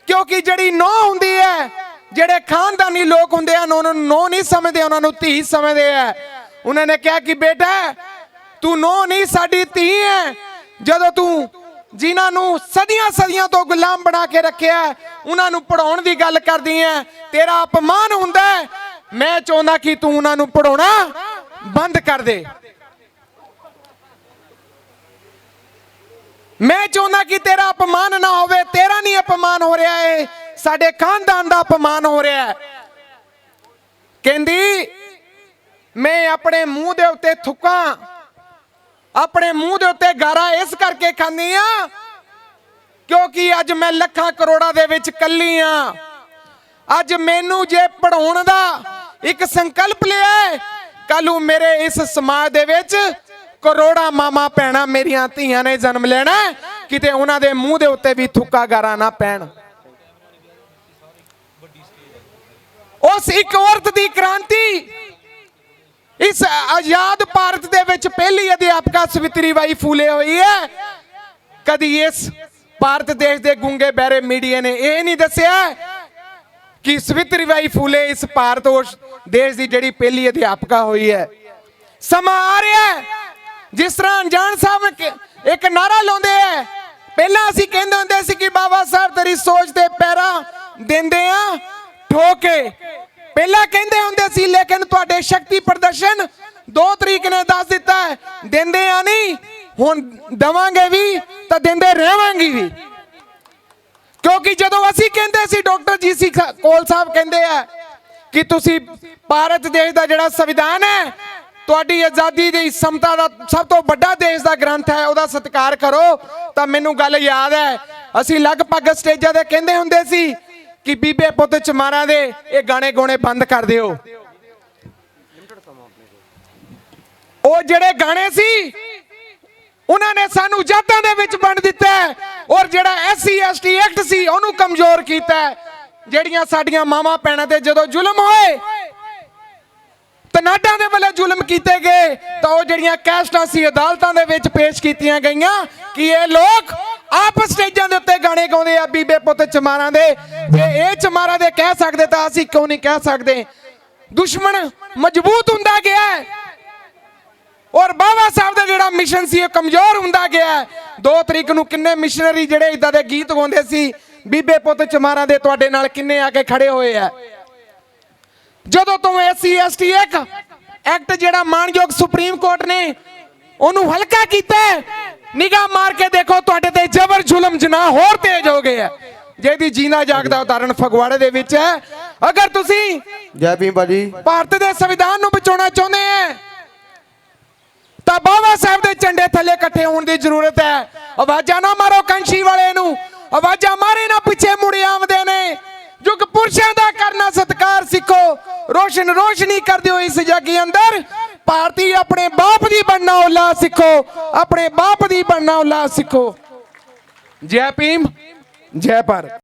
ਕਿਉਂਕਿ ਜਿਹੜੀ ਨੌਂ ਹੁੰਦੀ ਹੈ, ਜਿਹੜੇ ਖਾਨਦਾਨੀ ਲੋਕ ਹੁੰਦੇ ਹਨ ਉਹਨਾਂ ਨੂੰ ਨੌਂ ਨਹੀਂ ਸਮਝਦੇ, ਉਹਨਾਂ ਨੂੰ ਧੀ ਸਮਝਦੇ ਆ। ਉਹਨਾਂ ਨੇ ਕਿਹਾ ਕਿ ਬੇਟਾ ਤੂੰ ਨੌਂ ਨਹੀਂ ਸਾਡੀ ਧੀ ਹੈ। ਜਦੋਂ ਤੂੰ ਜਿਨ੍ਹਾਂ ਨੂੰ ਸਦੀਆਂ ਸਦੀਆਂ ਤੋਂ ਗੁਲਾਮ ਬਣਾ ਕੇ ਰੱਖਿਆ ਉਹਨਾਂ ਨੂੰ ਪੜਾਉਣ ਦੀ ਗੱਲ ਕਰਦੀ ਹੈ, ਤੇਰਾ ਅਪਮਾਨ ਹੁੰਦਾ ਹੈ। ਮੈਂ ਚਾਹੁੰਦਾ ਕਿ ਤੂੰ ਉਹਨਾਂ ਨੂੰ ਪੜਾਉਣਾ ਬੰਦ ਕਰ ਦੇ। ਮੈਂ ਚਾਹੁੰਦਾ ਕਿ ਤੇਰਾ ਅਪਮਾਨ ਨਾ ਹੋਵੇ। ਤੇਰਾ ਨਹੀਂ ਅਪਮਾਨ ਹੋ ਰਿਹਾ ਹੈ, ਸਾਡੇ ਖਾਨਦਾਨ ਦਾ ਅਪਮਾਨ ਹੋ ਰਿਹਾ ਹੈ। ਕਹਿੰਦੀ ਮੈਂ ਆਪਣੇ ਮੂੰਹ ਦੇ ਉੱਤੇ ਥੁੱਕਾਂ, ਆਪਣੇ ਮੂੰਹ ਦੇ ਉੱਤੇ ਗਾਰਾ ਇਸ ਕਰਕੇ ਖਾਂਦੀ ਆ ਕਿਉਂਕਿ ਅੱਜ ਮੈਂ ਲੱਖਾਂ ਕਰੋੜਾਂ ਦੇ ਵਿੱਚ ਕੱਲੀ ਆ। ਅੱਜ ਮੈਨੂੰ ਜੇ ਪੜਾਉਣ ਦਾ ਇੱਕ ਸੰਕਲਪ ਲਿਆ, ਕੱਲ ਨੂੰ ਮੇਰੇ ਇਸ ਸਮਾਜ ਦੇ ਵਿੱਚ ਕਰੋੜਾਂ ਮਾਮਾ ਭੈਣਾਂ ਮੇਰੀਆਂ ਧੀਆਂ ਨੇ ਜਨਮ ਲੈਣਾ, ਕਿਤੇ ਉਹਨਾਂ ਦੇ ਮੂੰਹ ਦੇ ਉੱਤੇ ਵੀ ਥੁੱਕਾ ਗਾਰਾ ਨਾ ਪੈਣ। ਉਸ ਇੱਕ ਔਰਤ ਦੀ ਕ੍ਰਾਂਤੀ ਇਸ ਆਜ਼ਾਦ ਭਾਰਤ ਦੇ ਵਿੱਚ ਪਹਿਲੀ ਅਧਿਆਪਕਾ ਸਵਿਤਰੀ ਬਾਈ ਫੂਲੇ ਹੋਈ ਹੈ। ਕਦੀ ਇਸ ਭਾਰਤ ਦੇਸ਼ ਦੇ ਗੂੰਗੇ ਬਹਿਰੇ ਮੀਡੀਆ ਨੇ ਇਹ ਨਹੀਂ ਦੱਸਿਆ ਕਿ ਸਵਿਤਰੀ ਬਾਈ ਫੂਲੇ ਇਸ ਭਾਰਤ ਦੇਸ਼ ਦੀ ਜਿਹੜੀ ਪਹਿਲੀ ਅਧਿਆਪਕਾ ਹੋਈ ਹੈ। ਸਮਾਂ ਆ ਰਿਹਾ ਹੈ ਜਿਸ ਤਰ੍ਹਾਂ ਅਨਜਾਨ ਸਾਹਿਬ ਇੱਕ ਨਾਰਾ ਲਾਉਂਦੇ ਹੈ, ਪਹਿਲਾਂ ਅਸੀਂ ਕਹਿੰਦੇ ਹੁੰਦੇ ਸੀ ਕਿ ਬਾਬਾ ਸਾਹਿਬ ਤੇਰੀ ਸੋਚ ਤੇ ਪੈਰਾ ਦਿੰਦੇ ਆ ਠੋਕੇ, ਪਹਿਲਾਂ ਕਹਿੰਦੇ ਹੁੰਦੇ ਸੀ, ਲੇਕਿਨ ਤੁਹਾਡੇ ਸ਼ਕਤੀ ਪ੍ਰਦਰਸ਼ਨ 2 ਤਰੀਕ ਨੇ ਦੱਸ ਦਿੱਤਾ ਹੈ ਦਿੰਦੇ ਆ ਨਹੀਂ, ਹੁਣ ਦਵਾਂਗੇ ਵੀ ਤਾਂ ਦਿੰਦੇ ਰਹਿਵਾਂਗੇ ਵੀ। ਕਿਉਂਕਿ ਜਦੋਂ ਅਸੀਂ ਕਹਿੰਦੇ ਸੀ, ਡਾਕਟਰ ਜੀ.ਸੀ. ਕੋਲ ਸਾਹਿਬ ਕਹਿੰਦੇ ਆ ਕਿ ਤੁਸੀਂ ਭਾਰਤ ਦੇਸ਼ ਦਾ ਜਿਹੜਾ ਸੰਵਿਧਾਨ ਹੈ, ਤੁਹਾਡੀ ਆਜ਼ਾਦੀ ਦੀ ਸਮਤਾ ਦਾ ਸਭ ਤੋਂ ਵੱਡਾ ਦੇਸ਼ ਦਾ ਗ੍ਰੰਥ ਹੈ, ਉਹਦਾ ਸਤਿਕਾਰ ਕਰੋ, ਤਾਂ ਮੈਨੂੰ ਗੱਲ ਯਾਦ ਹੈ ਅਸੀਂ ਲਗਭਗ ਸਟੇਜਾਂ ਤੇ ਕਹਿੰਦੇ ਹੁੰਦੇ ਸੀ ਕਿ ਬੀਬੇ ਪੁੱਤ ਚਮਾਰਾਂ ਦੇ ਇਹ ਗਾਣੇ ਗਾਉਣੇ ਬੰਦ ਕਰ ਦਿਓ। ਉਹ ਜਿਹੜੇ ਗਾਣੇ ਸੀ ਉਹਨਾਂ ਨੇ ਸਾਨੂੰ ਜਾਤਾਂ ਦੇ ਵਿੱਚ ਵੰਡ ਦਿੱਤਾ ਔਰ ਜਿਹੜਾ SC ST ਐਕਟ ਸੀ ਉਹਨੂੰ ਕਮਜ਼ੋਰ ਕੀਤਾ। ਜਿਹੜੀਆਂ ਸਾਡੀਆਂ ਮਾਵਾਂ ਭੈਣਾਂ ਤੇ ਜਦੋਂ ਜ਼ੁਲਮ ਹੋਏ, ਤਨਾਡਾਂ ਦੇ ਵੱਲੋਂ ਜ਼ੁਲਮ ਕੀਤੇ ਗਏ, ਤਾਂ ਉਹ ਜਿਹੜੀਆਂ ਕੈਸਟਾਂ ਸੀ ਅਦਾਲਤਾਂ ਦੇ ਵਿੱਚ ਪੇਸ਼ ਕੀਤੀਆਂ ਗਈਆਂ ਕਿ ਇਹ ਲੋਕ ਆਪ ਸਟੇਜਾਂ ਦੇ ਉੱਤੇ ਗਾਣੇ ਗਾਉਂਦੇ ਆ ਬੀਬੇ ਪੁੱਤ ਚਮਾਰਾਂ ਦੇ। ਜੇ ਇਹ ਚਮਾਰਾਂ ਦੇ ਕਹਿ ਸਕਦੇ ਤਾਂ ਅਸੀਂ ਕਿਉਂ ਨਹੀਂ ਕਹਿ ਸਕਦੇ। ਦੁਸ਼ਮਣ ਮਜ਼ਬੂਤ ਹੁੰਦਾ ਗਿਆ ਔਰ ਬਾਬਾ ਸਾਹਿਬ ਦਾ ਜਿਹੜਾ ਮਿਸ਼ਨ ਸੀ ਉਹ ਕਮਜ਼ੋਰ ਹੁੰਦਾ ਗਿਆ। 2 ਤਰੀਕ ਨੂੰ ਕਿੰਨੇ ਮਿਸ਼ਨਰੀ ਜਿਹੜੇ ਇਦਾਂ ਦੇ ਗੀਤ ਗਾਉਂਦੇ ਸੀ ਬੀਬੇ ਪੁੱਤ ਚਮਾਰਾਂ ਦੇ, ਤੁਹਾਡੇ ਨਾਲ ਕਿੰਨੇ ਆ ਕੇ ਖੜੇ ਹੋਏ ਆ। ਜਦੋਂ ਤੋਂ SC ST ਐਕਟ ਜਿਹੜਾ ਮਾਨਯੋਗ ਸੁਪਰੀਮ ਕੋਰਟ ਨੇ ਉਹਨੂੰ ਹਲਕਾ ਕੀਤਾ, ਨਿਗਾਹ ਮਾਰ ਕੇ ਦੇਖੋ ਤੁਹਾਡੇ ਤੇ ਜ਼ਬਰ ਜ਼ੁਲਮ ਜਨਾਹ ਹੋਰ ਤੇਜ਼ ਹੋ ਗਏ ਆ। ਜਿਹਦੀ ਜੀਣਾ ਜਾਗਦਾ ਉਦਾਹਰਣ ਫਗਵਾੜੇ ਦੇ ਵਿੱਚ ਹੈ। ਅਗਰ ਤੁਸੀਂ ਜੈ ਭੀਮ ਬਾਜੀ ਭਾਰਤ ਦੇ ਸੰਵਿਧਾਨ ਨੂੰ ਬਚਾਉਣਾ ਚਾਹੁੰਦੇ ਆ ਤਾਂ ਬਾਬਾ ਸਾਹਿਬ ਦੇ ਝੰਡੇ ਥੱਲੇ ਇਕੱਠੇ ਹੋਣ ਦੀ ਜ਼ਰੂਰਤ ਹੈ। ਆਵਾਜ਼ਾਂ ਨਾ ਮਾਰੋ ਕੰਸ਼ੀ ਵਾਲੇ ਨੂੰ, ਆਵਾਜ਼ਾਂ ਮਾਰੇ ਨਾ ਪਿੱਛੇ ਮੁੜੇ ਆਉਂਦੇ ਨੇ। ਯੁੱਗ ਪੁਰਸ਼ਾਂ ਦਾ ਕਰਨਾ ਸਤਿਕਾਰ ਸਿੱਖੋ, ਰੋਸ਼ਨੀ ਕਰਦੇ ਹੋ ਇਸ ਜੱਗ ਅੰਦਰ। ਭਾਰਤੀ ਆਪਣੇ ਬਾਪ ਦੀ ਬਣਨਾ ਔਲਾਦ ਸਿੱਖੋ, ਆਪਣੇ ਬਾਪ ਦੀ ਬਣਨਾ ਔਲਾਦ ਸਿੱਖੋ। ਜੈ ਭੀਮ, ਜੈ ਭਾਰਤ।